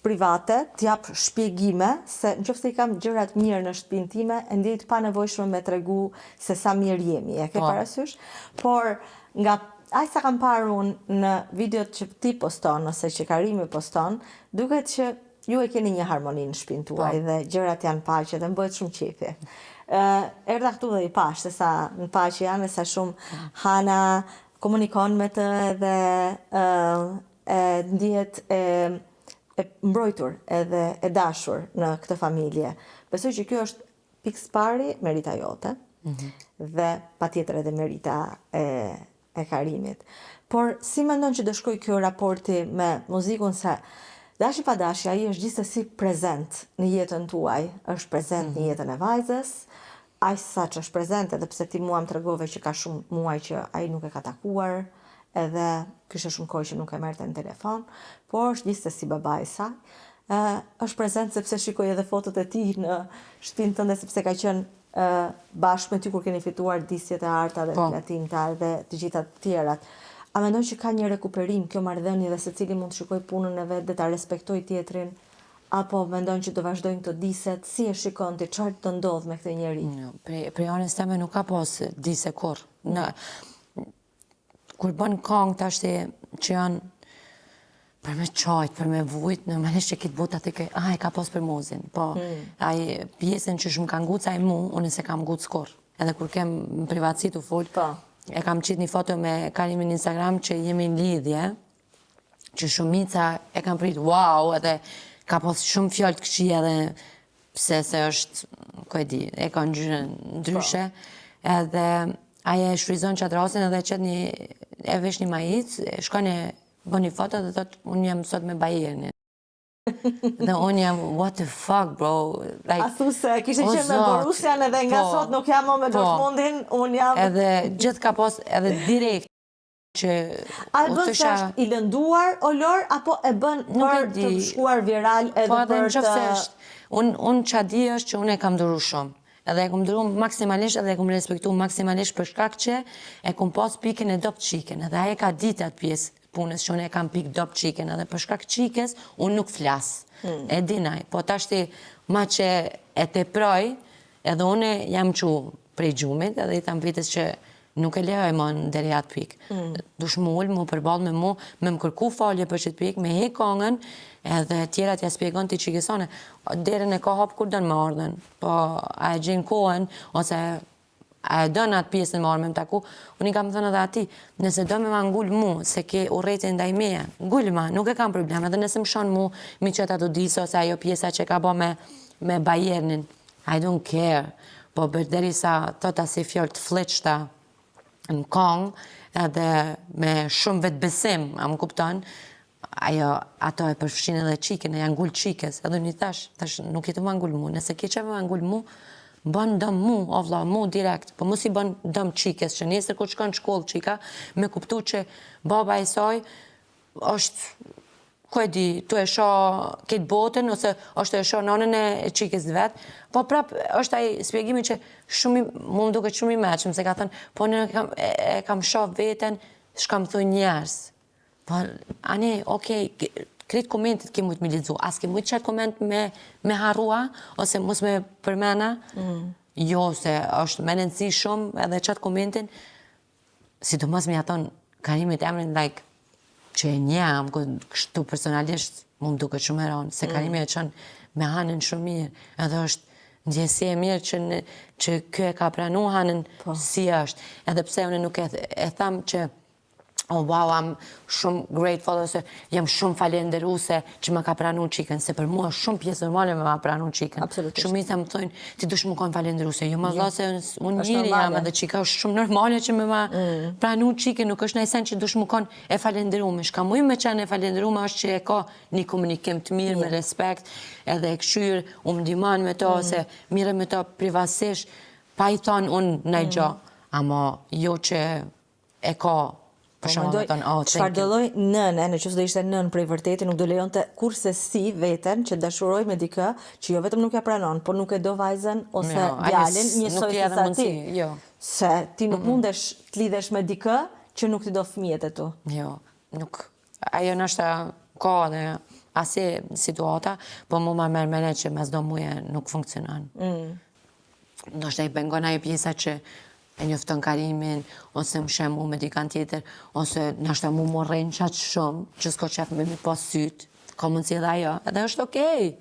private t'jap shpjegime se nëse i kam gjërat mirë në shtëpinë time e ndjej të panevojshme me tregu se sa mirë jemi. E ke parasysh? Por nga aq sa kam parë unë në videot që ti poston ose që Karimi poston, duket që ju e keni një harmoni në shtëpinë tuaj dhe gjërat janë paqe dhe më bëhet shumë qefi. Erdha këtu dhe i pash se sa në paqe janë e sa shumë Hana komunikon me të dhe ndihet e mbrojtur edhe e dashur në këtë familje. Besoj që kjo është pikë pari merita jote dhe patjetër edhe merita e Karimit. Por si mendon që do shkojë kjo raporti me muzikun se dashi pa dashi, ai është gjithsesi prezent në jetën tuaj, është prezent në jetën e vajzës, aq sa që është prezent edhe pse ti mua më tregove që ka shumë muaj që ai nuk e ka takuar, edhe kishte shumë kohë që nuk e merrte në telefon, por është gjithsesi babai i saj. Është prezent sepse shikoj edhe fotot e tij në shtëpinë tënde sepse ka qenë bashkë me ty kur keni fituar disjet e arta dhe platinta dhe të gjitha të tjerat. A mendon që ka një rekuperim kjo marrëdhënie dhe secili mund të shikojë punën e vet dhe ta respektojë tjetrin, apo mendon që do vazhdojnë këto diset? Si e shikon ti, çfarë do ndodh me këtë njerëz? Prej anës time nuk ka pas dise kur. Kur bën këngë tash që janë për me qajt, për me vujt, në manisht që këtë bota të e ka pas për muzin, po ai pjesën që shumë ka nguca e mu, unë se kam nguc skur. Edhe kur kem në privatësi të full, e kam qitë një foto me Karimin në Instagram që jemi në lidhje, që shumica e kam prit wow, edhe ka pas shumë fjallë të këqia edhe pse se është, ku e di, e ka në gjyrë ndryshe, edhe aje shfrizon qatë rasin edhe qëtë e vesh një majic, shkon e bën një foto dhe thot, unë jam sot me Bayernin. Dhe unë jam, what the fuck, bro? A thu se kishe qenë me Borussian edhe nga sot nuk jam me Dortmundin, unë jam... Edhe gjithë ka pas, edhe direkt, që... A e bën se është i lënduar, Olor, apo e bën për të shkuar viral edhe për të... Unë qa di është që unë e kam duru shumë. Edhe e kam duru maksimalisht edhe e kam respektu maksimalisht për shkak që e kam pas pikën e dopt qiken. Edhe aje ka ditë atë pjesë punës që unë e kam pikë dopt qiken. Edhe për shkak qikes, unë nuk flasë. E dinaj. Po tashti ma që e te proj, edhe unë jam që prej gjumit, edhe i tham vitës që nuk e lehoj ma në deri atë pikë. Dush mu ullë, mu përbal me mu, me më kërku falje për qëtë pikë, me he kongën, edhe tjerat ja spjegon ti qikesone. Derën e ka hapë kur dënë më ardhen, po a e gjenë kohën, ose a e dënë atë pjesën më ardhen me më taku, unë i kam thënë edhe ati, nëse do me ma ngullë mu, se ke urrejtën ndaj meja, ngullë ma, nuk e kam problem, edhe nëse më shonë mu, mi qëta të disë, ose ajo pjesa që ka bo me Bayernin, I don't care, po deri sa thota si fjallë të fleqta në kongë, edhe me shumë vetë besim, a më kupton, ato e përfshin edhe qiken, e janë ngullë qikes, edhe një tash nuk jetë ma ngullë mu, nëse ke që me ma ngullë mu, bën dëm mu, o vla, mu direkt, po mos i bën dëm qikes, që nesër kur shkon shkollë qika, me kuptu që baba e saj është, ku e di, tu e sho këtë botën, ose është e sho nonën e qikes vetë, po prap është ai spjegimi që mu më duket shumë i meqëm, se ka thënë, po në e kam sho veten, shkam thuj njerës. Po, ane, okej, kretë komentit ke mujtë me lidzu, as ke mujtë qatë koment me harua, ose mos me përmena, jo, se është me nëndësi shumë edhe qatë komentin, si do mos me jaton Karimit emrin, like, që e njëm, kështu personalisht, mu më duke shumë e ronë, se Karimi e qënë me Hanën shumë mirë, edhe është ndjesi e mirë që kjo e ka pranu Hanën si është, edhe pse unë nuk e thamë që oh, wow, am shumë grateful, ose jam shumë falenderuse që më ka pranu qiken, se për mua shumë pjesë normale me ma pranu qiken. Shumica më thojnë, ti dush më konë falenderuse, jo më dha se unë njëri jam, edhe qika është shumë normale që me ma pranu qiken, nuk është najsen që dush më konë e falenderume. Shka mujë me qenë e falenderume është që e ka një komunikim të mirë, me respekt, edhe e këshyrë, më ndiman me to, ose mire me to privasisht, pa i thonë unë në gjo, ama jo që e ka Për shumë me tonë, oh, çfarë do lloj nëne, në qoftë do ishte nën prej vërtetë, nuk do lejonte kurse si veten që dashuroj me dikë që jo vetëm nuk ja pranon, por nuk e do vajzën ose djalin njësoj si sa ti. Jo. Se ti nuk mundesh të lidhesh me dikë që nuk ti do fëmijët e tu. Jo, nuk. Ajo nështë ka dhe asi situata, po mu ma merë mene që mes do muje nuk funksionan. Nështë e bengon ajo pjesa që e njofton Karimin, ose më shem mu me dikan tjetër, ose nështë mu morrejnë qatë shumë, që s'ko qef me mi pas sytë, ka mundësi edhe ajo, edhe është okej.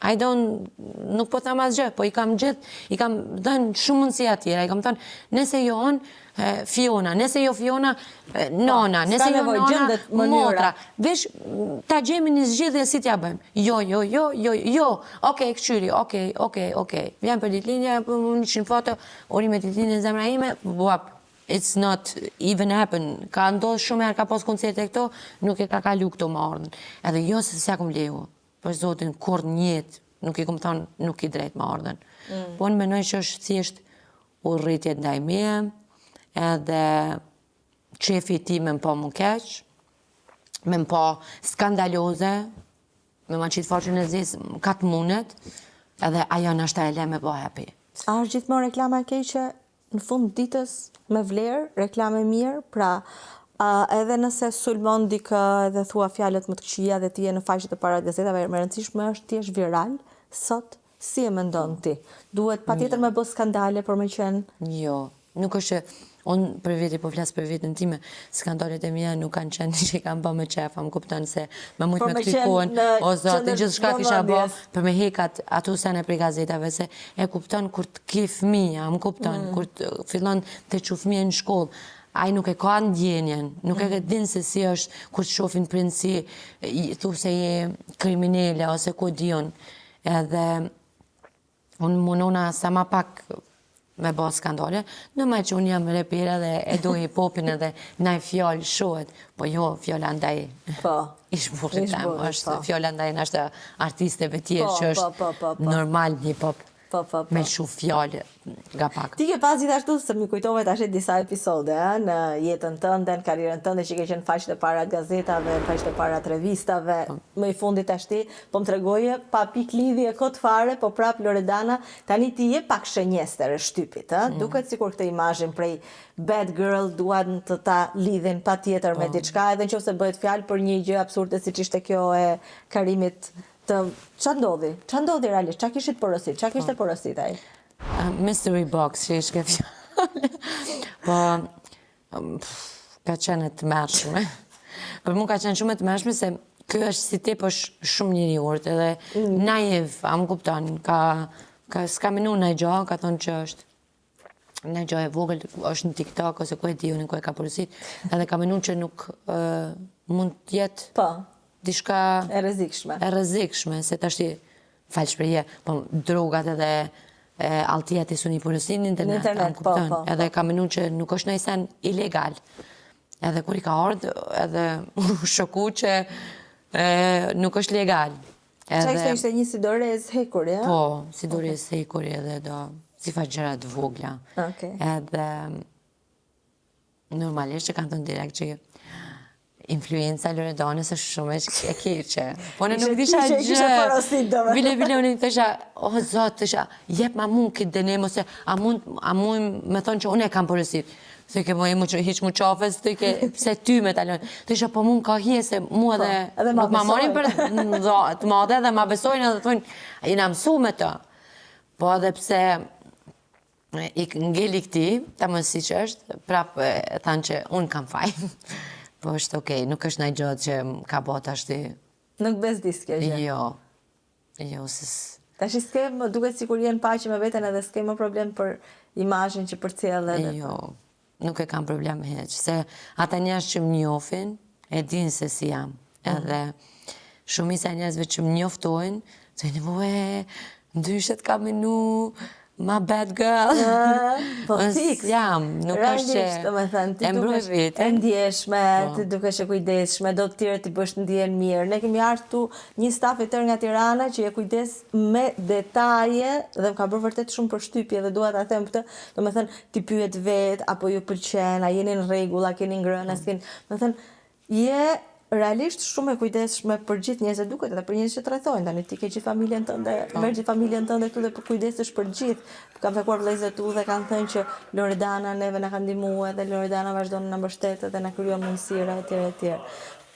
Nuk po tham asgjë, po i kam dhenë shumë mundësi atjera, i kam thënë, nëse jo Fiona, nëse jo Fiona, nona, nëse jo nona, motra. Vesh, ta gjemi një zgjidhje si t'ja bëjmë. Jo, okej, këqyri, okej. Vjen për ditëlindja, për 100 foto, ori me ditëlindje në zemra ime, buap, it's not even happen. Ka ndodhë shumë herë ka pas koncerte këto, nuk e ka kalu këto më ardhën. Edhe jo se s'ja kom leju. Për zotin, kur njetë, nuk i kom thonë, nuk i drejt më ardhen. Po në menoj që është thjesht u rritjet ndaj meje, edhe qefi ti me më po më keq, me më po skandaloze, me më qitë forqën e zisë, ka të munet, edhe ajo në është e le me po happy. A është gjithmonë reklama e keqe në fund ditës me vlerë, reklame mirë, pra edhe nëse sulmon dikë dhe thua fjalët më të këqija dhe ti je në faqet e para të gazetave, më rëndësishme është ti je viral sot, si e mendon ti? Duhet patjetër me bë skandale për me qenë? Jo, nuk është unë për veti po flasë për vetën time, skandalet e mia nuk kanë qenë që i kanë bë me qefa, më kupton se me mujtë me klikon, o zotë, gjithë shka kisha bë për me hekat ato sene për gazetave, se e kupton kur të ki fëmija, më kupton, kur të fillon të që fëmija në shkollë, ai nuk e ka ndjenjen, nuk e din se si është kur të shofin prind si thu se je kriminele ose ku dion. Edhe unë munona sa ma pak me bo skandale, në me që unë jam repera dhe e do hip-hopin edhe naj fjallë shohet, po jo fjalla ndaj ishburit tem, është fjalla ndaj në është artisteve tjerë që është normal një hip-hop. Me shu fjallë nga pak. Ti ke pas gjithashtu se mi kujtove tash disa episode në jetën tënde, në karrierën tënde që ke qenë faqet e para të gazetave, faqet e para të revistave, më i fundit tash ti, po më tregoje pa pik lidhje kot fare, po prap Loredana, tani ti je pak shënjestër e shtypit, duket sikur këtë imazhin prej bad girl duan të ta lidhin patjetër me diçka, edhe nëse bëhet fjalë për një gjë absurde siç ishte kjo e Karimit. Qa ndodhi? Qa ndodhi realisht? Qa kishit porosit? Qa kishte porosit ai? Mystery box, që ishke fjallë. Po, ka qenë të mërshme. Për mu ka qenë shumë të mërshme se kjo është si tip është shumë njëri urtë edhe naiv, a më kupton, s'ka minu në gjo, ka thonë që është në gjo e vogël, është në TikTok ose ku e di unë ku e ka porosit, edhe ka minu që nuk mund tjetë dishka e rrezikshme, se tashti falë shpreje, po drogat edhe altija të suni porosin në internet, edhe ka menu që nuk është në sen ilegal. Edhe kur i ka ardhë, edhe u shoku që nuk është legal. Qa ishte një si dorez hekuri, ja? Po, si dorez hekuri edhe do, si faqërat vogla. Edhe normalisht që kanë thënë direkt që influenca Loredanës është shumë e keqe. Po në nuk disha gjë. Vile unë të isha, o zotë, të isha, jep ma mund këtë denem, ose a mund me thonë që unë e kam porosit. Se ke mojë hiq mu qafës, se ty me talon. Të isha, po mund ka hje, se mu edhe nuk ma morin për të madhe dhe ma besojnë edhe të thonë, jena mësu me të. Po edhe pse i ngeli këti, ta më si që është, prapë thanë që unë kam fajnë. Po është okej, nuk është nëjë gjotë që ka bota ashti. Nuk bezdis kjo gjë? Jo, sës... Ta shi s'ke më duket si kur jenë paqe me veten edhe s'ke më problem për imazhin që përcjell edhe... Jo, nuk e kam problem heq, se ata njerëz që më njofin, e din se si jam. Edhe shumica njerëzve që më njoftojnë, të një ndyshet ka menu, ma bad girl. Po fix. Jam, nuk është që ti e mbroj dukesh e veten. ndjeshme, ti dukesh e kujdesshme, do të tjerë ti bësh të ndjen mirë. Ne kemi ardhur këtu një staf i tërë nga Tirana që e kujdes me detaje dhe më ka bërë vërtet shumë përshtypje dhe dua ta them këtë. Domethënë ti pyet vet apo ju pëlqen, a jeni në rregull, a keni ngrënë, domethënë je realisht shumë e kujdesshme për gjithë njerëzit duket edhe për njerëzit që trajtojnë. Tani ti ke gjithë familjen tënde, merr gjithë familjen tënde këtu dhe po kujdesesh për gjithë. Kam takuar vëllezërit tu dhe kanë thënë që Loredana neve na ka ndihmuar dhe Loredana vazhdon na mbështet dhe na krijon mundësira etj.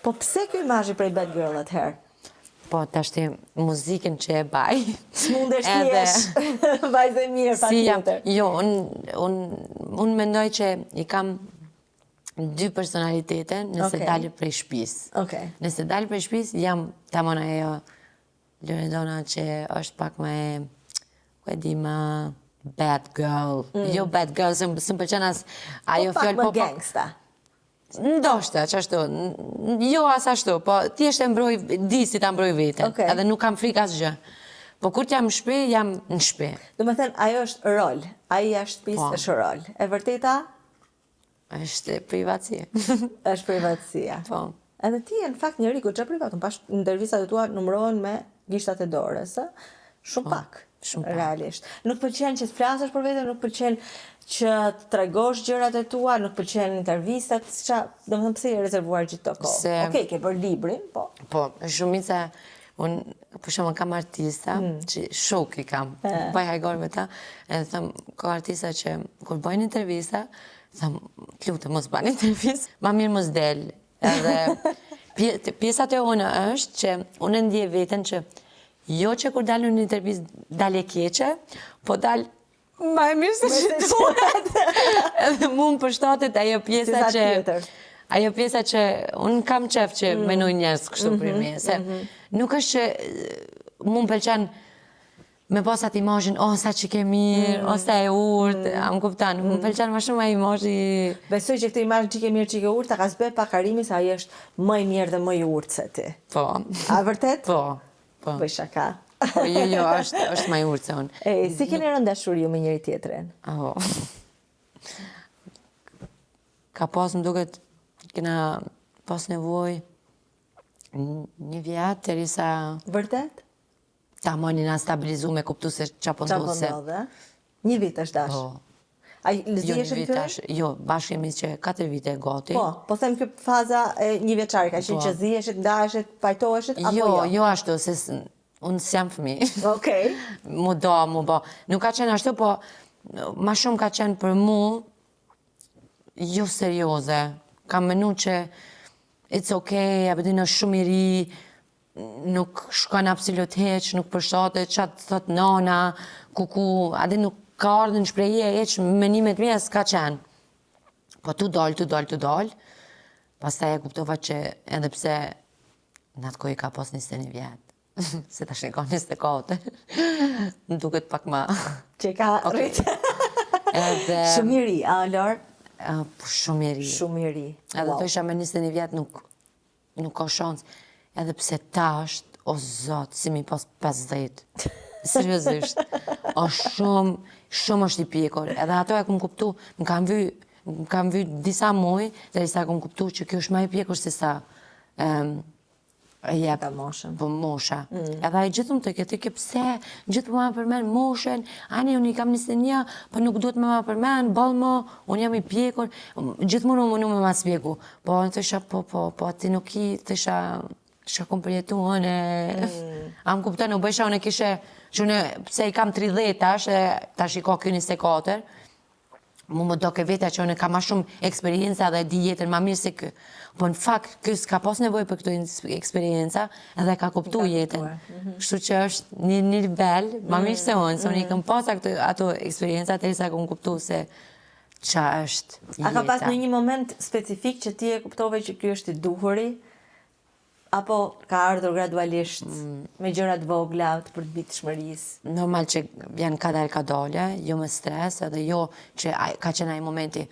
Po pse ky imazhi prej bad girl atëherë? Po, tashti muzikën që e baj. S'mundesh ti jesh vajzë e mirë patjetër. Jo, unë mendoj që i kam dy personalitete nëse dalë prej shtëpisë. Okej. Nëse dalë prej shtëpisë, jam tamam ajo Loredana që është pak më ku e di më bad girl. Jo bad girl, s'm pëlqen as ajo fjalë po gangsta. Ndoshta, qashtu. Jo as ashtu, po thjesht e mbroj, di si ta mbroj veten. Edhe nuk kam frikë asgjë. Po kur jam në shtëpi, jam në shtëpi. Domethënë ajo është rol. Ai jashtë shtëpisë është rol. E vërteta? Është privatësia. Është privatësia. Po. Edhe ti je në fakt njëri goxha privat. Unë pash intervistat e tua numërohen me gishtat e dorës, ë? Shumë pak. Shumë pak. Realisht. Nuk pëlqen që të flasësh për veten, nuk pëlqen që të tregosh gjërat e tua, nuk pëlqen intervistat, domethënë pse je rezervuar gjithë këto kohë. Okej, ke bërë librin, po. Po, shumica unë për shembull kam artista që shok i kam. Bëj hajgor me ta, edhe them ka artista që kur bëjnë intervista, them lutem mos bani intervistë, ma mirë mos del. Edhe pjesa e unë është që unë ndjej veten që jo që kur dalë në intervistë dalë e keqe, po dalë ma e mirë se që tuat. Edhe mu më përshtatet ajo pjesa që unë kam qef që menoj njerëz kështu për me, se nuk është që mu më pëlqen me pas atë imazhin, sa që ke mirë, sa e urtë, am kuptan, më pëlqen më shumë ai imazhi. Besoj që këtë imazh që ke mirë, që ke urtë, ta ka zbe pak Karimi se ai është më i mirë dhe më i urtë se ti. Po. A vërtet? Po. Bëj shaka. Po jo, është më i urtë se unë. Si keni rënë dashuri ju me njëri tjetrin? Ka pas më duket kena pas nevojë një vjet derisa Vërtet? ta moni na stabilizu me kuptu se qa po ndodhe. Një vit është dash? Po. A lëziheshe në këtëre? Jo, bashkë jemi që 4 vite gati. Po them kjo faza e një vjeçari, ka qenë që ziheshet, ndaheshet, pajtoheshet, apo jo? Jo ashtu, se unë s'jam fëmi. Okej. Mu bo. Nuk ka qenë ashtu, po ma shumë ka qenë për mu jo serioze. Kam menu që it's okay, apo di në shumë i ri, nuk shkon absolut heq, nuk përshtatet, qatë thot nana, kuku, adhe nuk ka ardhë në shprehje heq, menimet mija s'ka qenë. Po tu dal, pastaj e kuptova që edhe pse në atë kohë ka pas 21 vjetë, se ta shikon 24, më duket pak ma... Që ka rritë. Shumë i ri, a Lor? Shumë i ri. Shumë i ri. Edhe të isha me 21 vjetë nuk ka shansë. Edhe pse ta është, o zotë, si mi pas 50. Seriosisht. O shumë është i pjekur. Edhe ato e kom kuptu, më kam vy disa muaj, dhe isa kom kuptu që kjo është ma i pjekur se sa ta moshën. Po mosha. Edhe ai gjithmonë të këtë ke pse, gjithmonë ma përmen moshën, ani unë i kam 21, po nuk duhet me ma përmen, balmo, unë jam i pjekur, gjithmonë unë me ma spjeku. Po në të isha, po ti nuk i, të isha kom përjetu, am kupta, nuk bëjsha, unë kishe, pse i kam 30 tash i ka kjo 24, mu më do ke veta që unë ka ma shumë eksperienca dhe di jetën ma mirë se kë. Po në fakt, kjo s'ka pas nevoj për këto eksperienca edhe ka kuptu jetën. Kështu që është një nivel ma mirë se unë, se unë i këm pas ato eksperienca të sa këm kuptu se qa është jeta. A ka pas në një moment specifik që ti e kuptove që kjo është i duhuri? Apo ka ardhur gradualisht me gjërat vogla të përbitshmërisë? Normal që vjen ka dalë, jo me stres, edhe jo që ka qenë ai momenti,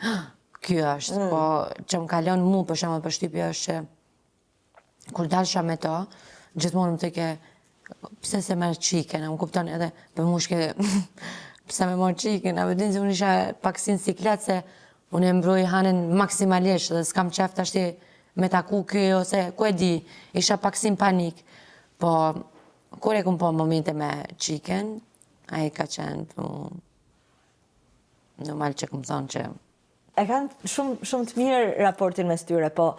kjo është, po që më kalon mu për shembull për shtypja është që kur dalsha me to, gjithmonë më theke pse se merr çike, më kupton edhe për mu shke pse me morë qikën, a vëdin se unë isha paksin siklet se unë e mbroj hanin maksimalisht dhe s'kam qef të ashti me taku kjo ose ku e di, isha paksin panik. Po, kur e kum po momente me qikën, a i ka qenë normal që kum thonë që... E kanë shumë të mirë raportin mes tyre, po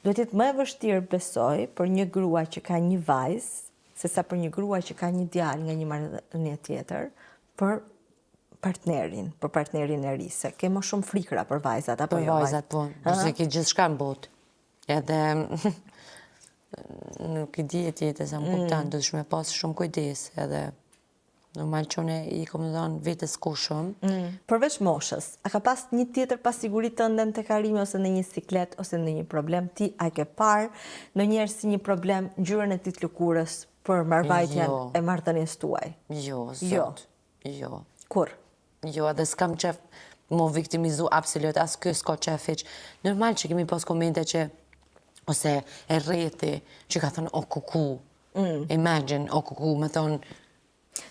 duhet jetë më e vështirë besoj për një grua që ka një vajzë, sesa për një grua që ka një djalë nga një marrëdhënie tjetër, për partnerin e ri, se ke më shumë frikra për vajzat, apo jo? Për vajzat, po, përse ki gjithë shka në botë. Edhe nuk i di e tjetës, a më kuptan, du të shme pas shumë kujdes, edhe normal që une i kom dhënë vetës ku shumë. Përveç moshës, a ka pas një tjetër pasigurit të ndën të karimi, ose në një siklet, ose në një problem ti, a ke parë në njerë si një problem ngjyrën e ti të lëkurës për marrëvajtjen e marrëdhënies tuaj? Jo, zot, jo. Kur? Jo, edhe s'kam qef më viktimizu absolut, as kjo s'ko qef hiq. Normal që kemi pas komente që, ose e rreti, që ka thonë o kuku. Imagine, o kuku, me thonë...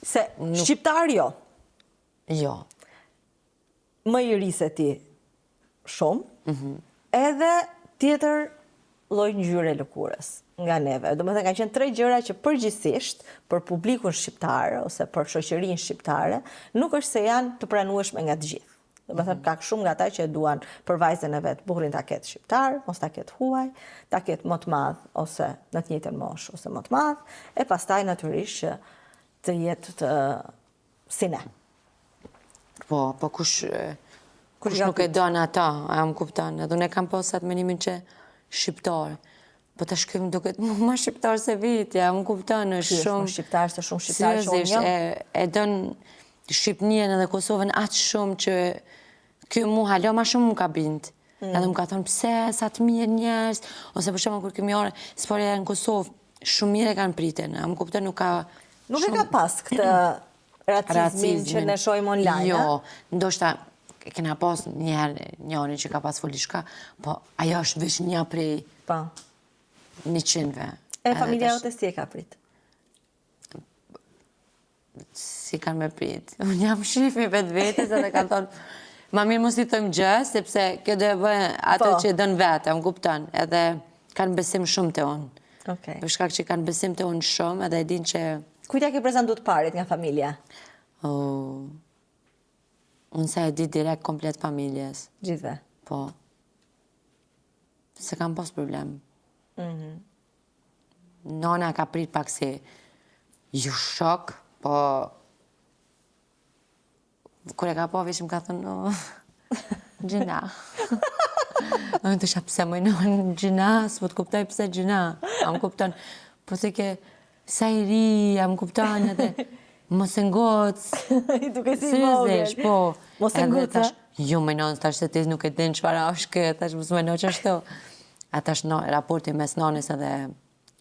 Se shqiptar jo? Jo. Më i ri se ti shumë, edhe tjetër lloj ngjyre lëkurës nga neve. Do me thënë, ka qenë 3 gjëra që përgjithsisht për publikun shqiptar ose për shoqërinë shqiptare nuk është se janë të pranueshme nga të gjithë. Do me thënë, ka shumë nga ata që duan për vajzën e vet burrin ta ketë shqiptar, mos ta ketë huaj, ta ketë më të madh ose në të njëjtën moshë ose më të madh, e pastaj natyrisht që të jetë të si ne. Po kush nuk e don ata, a më kupton, edhe unë e kam pas atë menimin që shqiptar. Po të shkëm duket më shqiptar se vitja, më kupton, është shumë... shqiptar se shumë shqiptar që unë jam. E don Shqipnien edhe Kosovën atë shumë që kjo mu halo ma shumë më ka bindë. Edhe më ka thonë pse, sa të mirë njerës, ose për shumë kur kemi orë, sporja në Kosovë, shumë mirë e kanë pritën, a më kupton nuk ka... Nuk e ka pas këtë racizmin që ne shojmë online, jo, ndoshta kena pas njëri që ka pas folishka, po ajo është veç një prej 100-ve. E familja jote si e ka prit? Si kanë me prit. Unë jam shifi vetë vetës edhe kanë thonë, ma mirë mos i thëmë gjë, sepse kjo do e bëjë ato që dënë vetë, më kuptan, edhe kanë besim shumë të unë. Për shkak që kanë besim të unë shumë, edhe e din që... Kujtja ke prezentu të parit nga familja? Unë se e di direkt komplet familjes. Gjithve? Po. Se kam pas problem. Nona ka prit pak si ju shok, po... Kur e ka po, vishim ka thënë, gjina. Unë të shapë se mëjnë gjina, s'po të kuptoj pëse gjina. A më kupton, po se ke sa i ri, a më kupton, edhe mos e ngocë. I duke si vogël. Po. Mos e ngocë, jo mëjnon, tash se ti nuk e din çfarë është këtë, tash mos mëjnon që ashtu. A tash raporti mes nonës edhe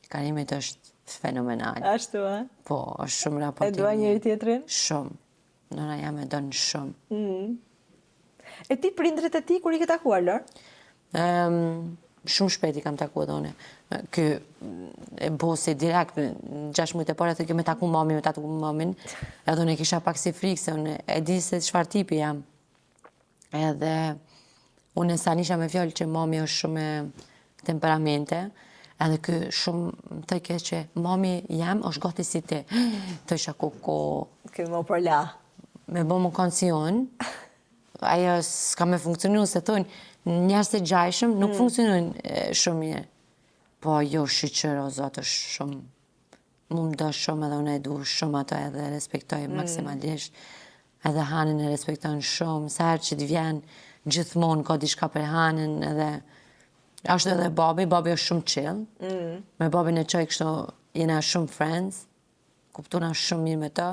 Karimit është fenomenal. Ashtu, a? Po, është shumë raporti. E dua njëri tjetrin? Shumë. Nëna jam e donë shumë. E ti prindrit e ti, kur i ke takuar, Lor? Shumë shpeti kam takuar dhone. Kë e bosi direkt, 6 mujtë e parë, atë kjo me taku mamin, edhe unë e kisha pak si frikë, se unë e di se çfarë tipi jam. Edhe unë e sa nisha me fjallë që mami është shumë temperamente, edhe kë shumë të ke që mami jam është gati si ti. Të isha koko... Këmë më përla. Me bo më konsion, ajo s'ka me funkcionu, se thonë, njerës të gjajshëm nuk funkcionojnë shumë mirë. Po jo shqyqër, o zotë, është shumë, mu më do shumë edhe unë e du shumë ato edhe respektoj maksimalisht, edhe hanin e respektojnë shumë, sa herë që të vjenë gjithmonë ka diçka për hanin, edhe ashtu edhe babi është shumë chill, me babin e qoj kështu jena shumë friends, kuptuna shumë mirë me to,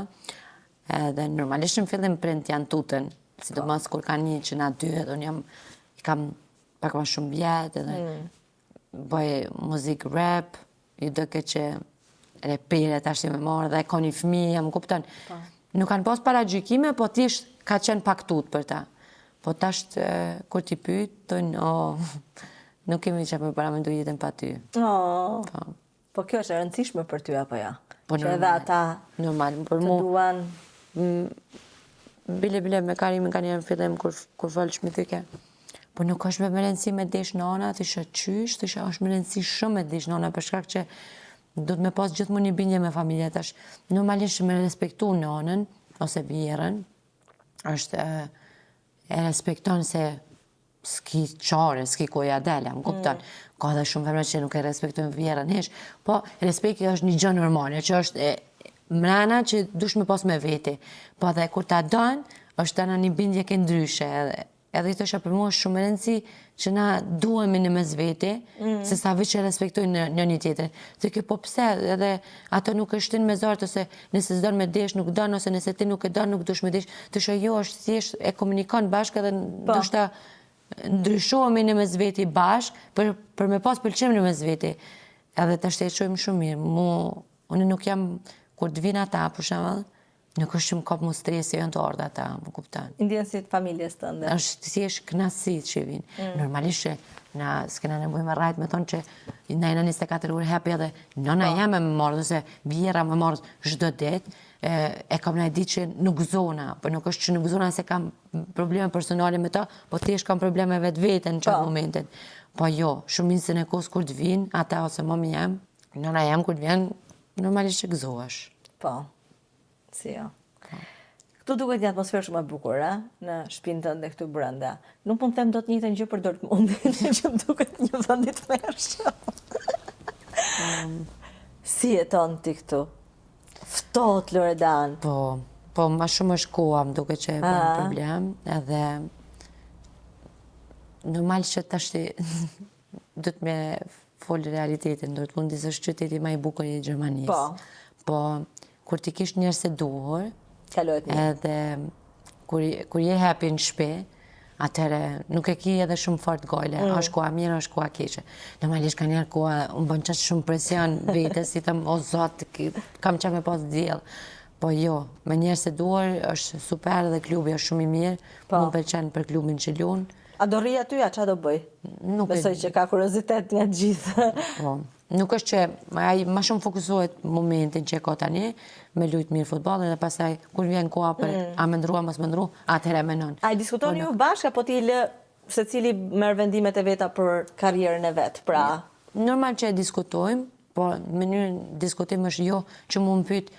edhe normalisht në fillim prind janë tutën, sidomos kur ka një që na dy, edhe unë i kam pak ma shumë vjetë, edhe bëj muzik rap, i dëke që repere tash me marrë, dhe ka një fëmijë, më kupton. Nuk kanë pas para gjykime, po tisht ka qenë pak tutë për ta. Po tash kur t'i pyet, thonë, nuk kemi që me paramendu jetën pa ty. Po kjo është e rëndësishme për ty, apo ja? Po që edhe ata normal, për të mu, duan... bile me Karimin ka njerë në fillim kur folësh me tyke. Po nuk është me rëndësi me desh nana, të isha qysh, të isha është me rëndësi shumë me desh nana, për shkak që du të me pas gjithmonë një bindje me familje tash. Normalisht me respektu nanën, ose vjerën, është e respekton se s'ki qare, s'ki koja dele, më kupton. Ka dhe shumë femra që nuk e respektojnë vjerën hesh, po respekti është një gjë normale, që është mrena që dush me pas me veti. Po dhe kur ta donë, është të në një bindje ke ndryshe, edhe i të isha për mua shumë e rëndësi që na duhemi në mes veti, se sa vë që respektojnë një tjetër. Të kjo po pse, edhe ato nuk është në mezartë, ose nëse s'don me desh, nuk don, ose nëse ti nuk e don, nuk dush me desh, të shë jo është thjesht e komunikon bashkë edhe ndoshta ndryshohemi në mes veti bashkë për me pas pëlqim në mes veti. Edhe të shtetëshojmë shumë mirë. Unë nuk jam, kur të vinë ata, për shembull, nuk është shumë kap mu stresi janë të ardha ata, më kupton. Ndjen si familjes tënde. Është si është kënaqësi që vinë. Normalisht na s'kena nevojë me rajt me thonë që na jena 24 orë happy edhe nëna jam me marrë, ose vjera me marrë çdo ditë. E kam na ditë që nuk zona, po nuk është që nuk zona se kam probleme personale me ta, po thjesht kam probleme vetveten në çat momentin. Po jo, shumicën e kohës kur të vinë ata ose mami jam, nëna jam kur të vjen, normalisht që gëzohesh. Po. Si jo. Këtu duket një atmosferë shumë e bukur, në shtëpinë tënde këtu brenda. Nuk mund të them dot njëjtën gjë për Dortmundin, që duket një vend i tmerrshëm. Si jeton ti këtu? Ftohet Loredan. Po, ma shumë është koha, më duket që e bën problem, edhe normal që tash do të me folë realitetin, Dortmundi është qyteti më i bukur i Gjermanisë. Po, kur ti kish njerëz se duhur, edhe kur je happy në shtëpi, atëherë nuk e ki edhe shumë fort gojle, është koha mirë, është koha keqe. Normalisht ka njerë koha, unë bën qatë shumë presion vetes, si thëm, o zot, kam qa me pas djell. Po jo, me njerëz se duhur është super dhe klubi është shumë i mirë, më pëlqen për klubin që lun. A do rri aty, a qa do bëj? Besoj që ka kuriozitet nga gjithë. Po. Nuk është që ai ma shumë fokusohet momentin që e ka tani, me lujt mirë futboll, dhe pastaj kur vjen koha për a më ndrua, mos më ndru, atëherë menon. A i diskutoni ju bashkë, apo ti lë secili merr vendimet e veta për karrierën e vet, pra? Normal që e diskutojmë, po mënyrën diskutim është jo që mu më pyet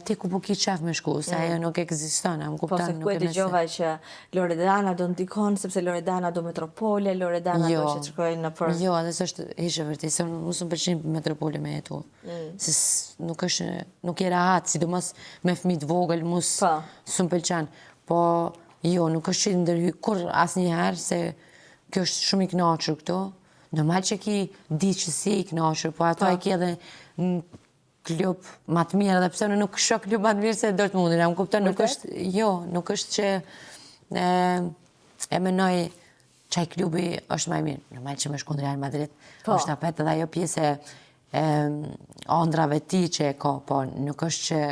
ti ku po ki qef me shku, se ajo nuk ekziston, më kupton. Po se ku e dëgjova që Loredana do ndikon, sepse Loredana do metropole, Loredana do që të shkojnë në për... Jo, edhe së është ishë vërtet, se mos më pëlqen metropole me jetu. Se nuk e rahat, sidomos me fëmijë të vogël, mos s'm pëlqen. Po jo, nuk është që ndërhy kur asnjëherë, se kjo është shumë i kënaqur këtu. Normal që ki di që si i kënaqur, po ato e ki edhe në klub ma të mirë, edhe pse në nuk shoh klub ma të mirë se Dortmundin, më kupton, nuk është, jo, nuk është që e menoj qaj klubi është ma i mirë. Normal që me shku në Real Madrid, është apet edhe ajo pjesë ëndrave ti që e ka, po nuk është që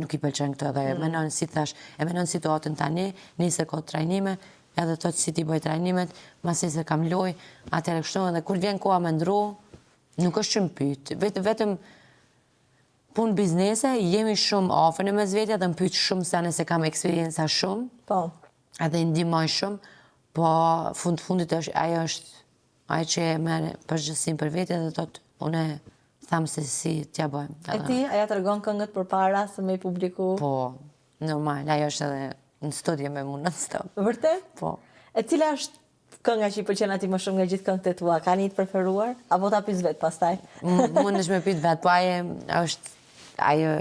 nuk i pëlqen këto edhe e menon, si thash, e menon situatën tani, nise ka trajnime, edhe të si ti bëj trajnimet, masi se kam loj, atëherë kështu, edhe kur vjen koha me ndru, nuk është që më pyet. Vetëm punë biznese, jemi shumë afër në mes vetja dhe më pyet shumë sa nëse kam eksperienca shumë, edhe i ndihmoj shumë, po fundit ajo është ajo që e merr përgjegjësinë për vete dhe thotë, unë tham se si t'ja bëjmë. E ti, aja tregon këngët përpara se me i publiku? Po, normal, ajo është edhe në studio me mu non-stop. Vërtet? Po. E cila është kënga që i pëlqen ati më shumë nga gjithë këngët e tua? Ka një të preferuar? Apo ta pyes vetë pastaj? Mund është me pyet vetë, po ajo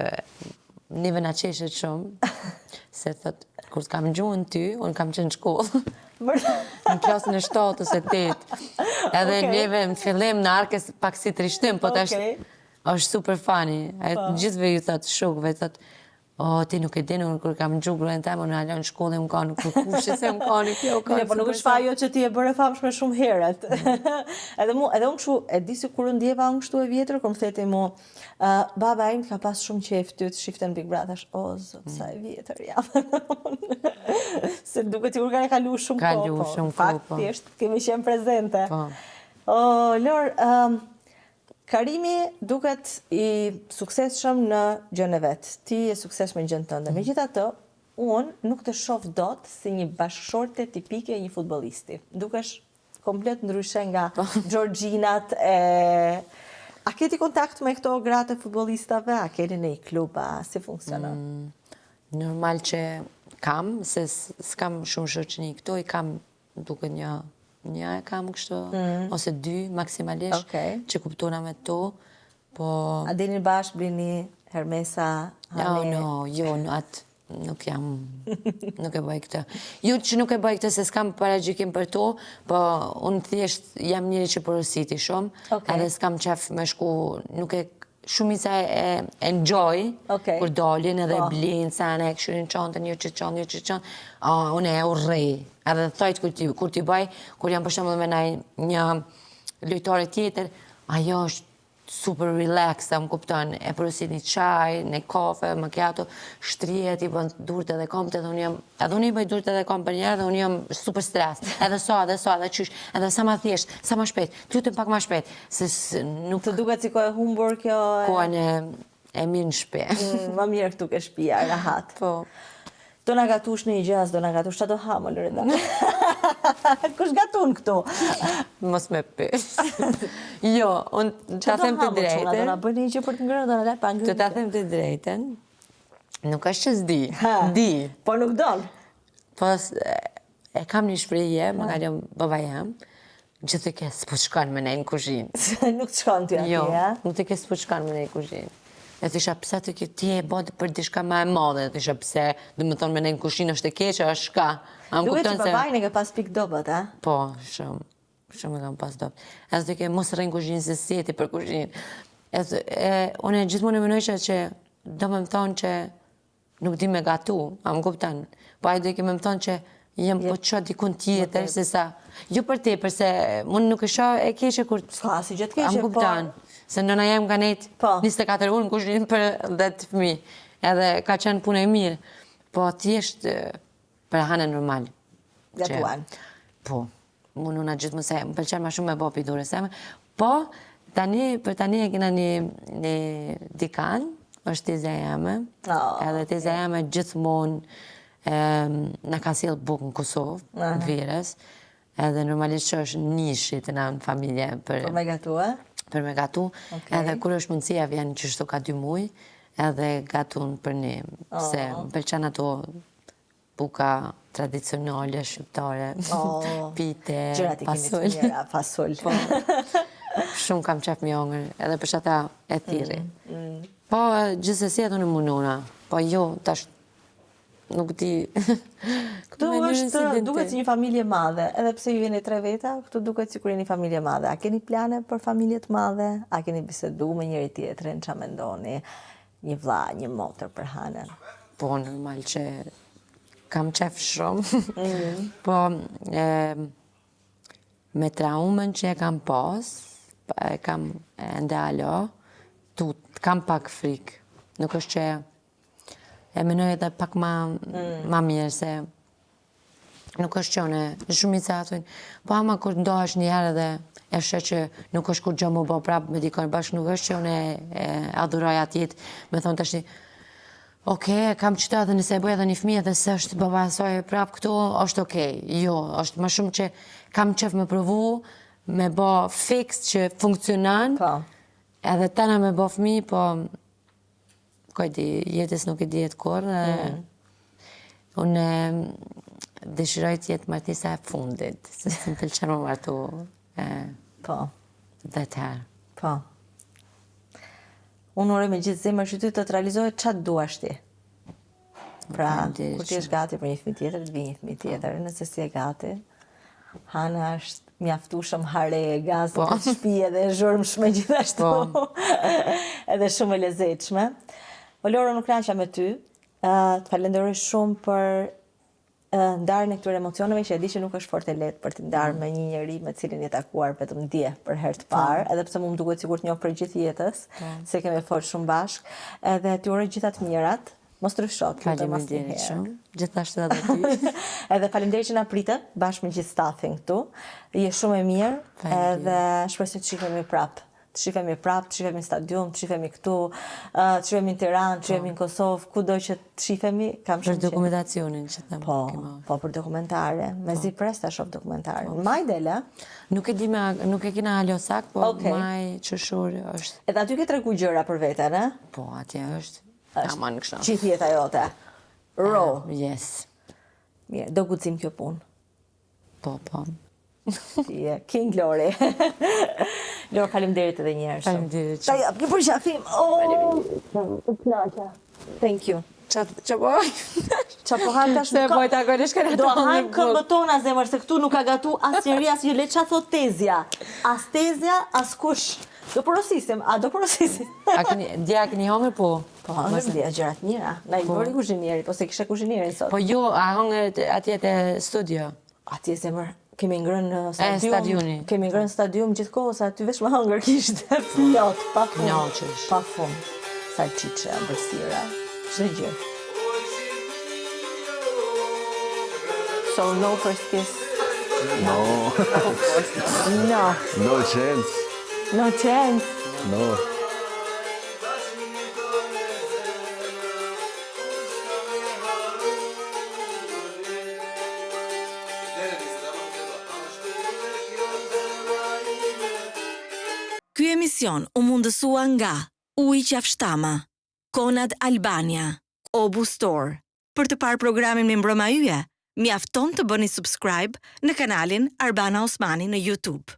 nive na qeshet shumë, se thot, kur s'kam gjuhën ty, unë kam qenë në shkollë. Në klasën e 7 ose 8. Edhe neve në fillim në arkes pak si trishtim, po tash është super funny. Gjithve ju thot shokëve, thot, ti nuk e dini, unë kur kam gjuhë gruën temë, unë alon në shkollë, më kanë nuk kushë, se më kanë kjo, kanë. Po nuk është fajo që ti e bërë famshme shumë herët. Edhe unë kështu, e di si kur ndjeva unë kështu e vjetër, kur më theti mu, baba im ka pas shumë qef ty të shiften Big Brother, o, zot, sa e vjetër jam. Se duke ti kur ka kalu shumë ko. Kalu shumë ko, po. Faktisht, kemi qenë prezente. O, Lor, Karimi duket i suksesshëm në gjën e vet. Ti je suksesshëm në gjën tënde. Megjithatë, unë nuk të shoh dot si një bashkëshorte tipike e një futbollisti. Dukesh komplet ndryshe nga Georginat e... A keti kontakt me këto gratë e futbollistave? A keni në i klub? Si funksionon? Normal që kam, se s'kam shumë shoqëni këto, i kam duke një e kam kështu, ose 2 maksimalisht, që kuptona me to, po... A dini bashkë, blini Hermesa, Hane? Jo, atë nuk jam, nuk e bëj këtë. Jo që nuk e bëj këtë se s'kam paragjikim për to, po unë thjesht jam njëri që porositi shumë, edhe s'kam qef me shku, nuk e shumica e enjoy, kur dolin edhe blinë, sa ne e këshurin qantën, jo që qantë, unë e urrej. Edhe thajt kur t'i bëj, kur jam për shembull me një lojtare tjetër, ajo është super relax, më kupton, e porosit një çaj, një kafe, macchiato, shtrihet, i bën durt edhe komt, edhe unë i bëj durt edhe komt për njerë, edhe unë jam super stres, edhe qysh, edhe sa ma thjesht, sa ma shpejt, të lutem pak ma shpejt, se nuk... Të duket si ko e humbur kjo... Kohen e mirë në shpe. Ma mirë këtu ke shpia, rahat. Po. Do na gatush në një gjë, do na gatush, qa do hamë, Lorenda? Kush gatun këtu? Mos me pes. Jo, unë ta them të drejten. Do na bëjnë një gjë për të ngrënë, do na le pa ngrënë. Të ta them të drejten, nuk është që s'di. Di. Po nuk don. Po e kam një shprehje, më ka lënë baba jam, gjithë ke s'po shkon me ne në kuzhinë. Nuk të shkon ty atje, Jo, nuk të ke s'po shkon me ne në kuzhinë. E të isha pëse të kjo ti e bëtë për dishka ma e madhe, të isha pëse, dhe më thonë me nejnë kushinë është e keqë, është shka. Duhet që babajnë e ke pas pik dobet, a? Po, shumë e kam pas dobet. E të ke mos rejnë kushinë se si jeti për kushinë. Unë e gjithmonë e mënojshë që do me më thonë që nuk di me gatu, a më kuptan. Po a i do ke me më thonë që jem po që dikun tjetër, se sa... Jo për te, përse mund nuk e shoh e keqë kur... Ska, si gjithë keqë, po... Se nëna jam ka nejt 24 orë në kushinë për 10 fëmijë. Edhe ka qenë punë e mirë. Po thjesht për hanë normal. Gatuan. Po. Unë una gjithë më se më pëlqen ma shumë me bo pidure seme. Po, për tani e kena një dikan, është tizja jame. Edhe tizja jame gjithmonë në ka sjellë bukë në Kosovë, në Virës. Edhe normalisht që është nishit në familje për me gatua. Për me gatu, edhe kur është mundësia vjen që shto ka 2 muj, edhe gatun për një, se më pëlqen ato buka tradicionale, shqiptare, pite, fasull. Shumë kam qef mjongër, edhe për shata e thiri. Po, gjithsesi ato në munona, po jo, tash nuk di... Këtu është duket si një familje madhe, edhe pse ju jeni 3 veta, këtu duket si kur jeni familje madhe. A keni plane për familjet madhe? A keni bisedu me njëri tjetrin, qa mendoni? Një vlla, një motër për hanën? Po, normal që kam qef shumë. Po, me traumën që e kam pas, e kam ndalo, kam pak frikë. Nuk është që e menoj edhe pak ma mirë, se nuk është që në shumica atojnë. Po ama kur ndohesh një herë dhe e shë që nuk është kur gjë më bo prapë me dikon bashkë, nuk është që unë e adhuroj atjet, me thonë të është kam qëta dhe nëse e bëj edhe një fëmijë dhe se është baba asoj prapë këto, është jo, është më shumë që kam qef me provu, me bo fix që funksionan, edhe tana me bo fëmijë, po jetës nuk i dihet kur, unë dëshiroj të jetë martisa e fundit, se më pëlqen më martu 10 herë. Po. Unë ore me gjithë zemër që ty të të realizohet qatë duash ti. Pra, kur ti është gati për një fëmijë tjetër, të vi një fëmijë tjetër, nëse si e gati, Hana është mjaftueshëm hare e gazë të shtëpi edhe e zhurmshme gjithashtu. Edhe shumë e lezetshme. Loro, nuk kënaqja me ty. Të falenderoj shumë për ndarjen e këtyre emocioneve, që e di që nuk është fort e lehtë për të ndarë me një njeri me cilin je takuar vetëm dje për herë të parë, edhe pse më duket sikur të njoh për gjithë jetës, se kemi folur shumë bashkë, edhe t'ju uroj gjithë të mirat. Mos ndryshot, faleminderit shumë. Gjithashtu edhe ty. Edhe faleminderit që na pritë bashkë me gjithë stafin këtu. Je shumë e mirë, edhe shpresoj të shihemi prapë të shifemi prapë, të shifemi në stadium, të shifemi këtu, të shifemi në Tiranë, të shifemi në Kosovë, kudo që të shifemi, kam Për dokumentacionin që them. Po, për dokumentare. Me zi pres të shoh dokumentare. Maj dele? Nuk e kina halo sak, po maj qëshur është. Edhe aty ke tregu gjëra për vete, ne? Po, atje është. Aman kështu. Qitë jeta jote. Raw. Yes. Mirë, do guxim kjo punë. Po. Je, King Lori. Lor, faleminderit edhe një herë. Faleminderit. Ta jap, për qafim. U plaqa. Thank you. Qa boj? Qa po hajmë tash Se boj ta gojnë shkare do hajmë këmbët tona zemër, se këtu nuk ka gatu asnjëri, asnjë le qa thot Tezja. As Tezja, as kush. Do porosisim, do porosisim. Dja keni hongër po? Po hongër dja gjërat mira. Na i bëri kuzhinieri, po se kishe kuzhinierin sot. Po jo, a hongër atje te studio? Atje zemër, kemi ngrënë në stadioni. Kemi ngrënë stadium gjithkohë, sa aty veç më hongër kishte plot, pa fund. Knoqësh. Pa fund. Salcice, ambërsira, çdo gjë. So no first kiss. No. No. No chance. No chance. No. Ky emision u mundësua nga Ujë Qafshtama, Konad Albania, Obu Store. Për të parë programin me Mbroma Yje, mjafton të bëni subscribe në kanalin Arbana Osmani në YouTube.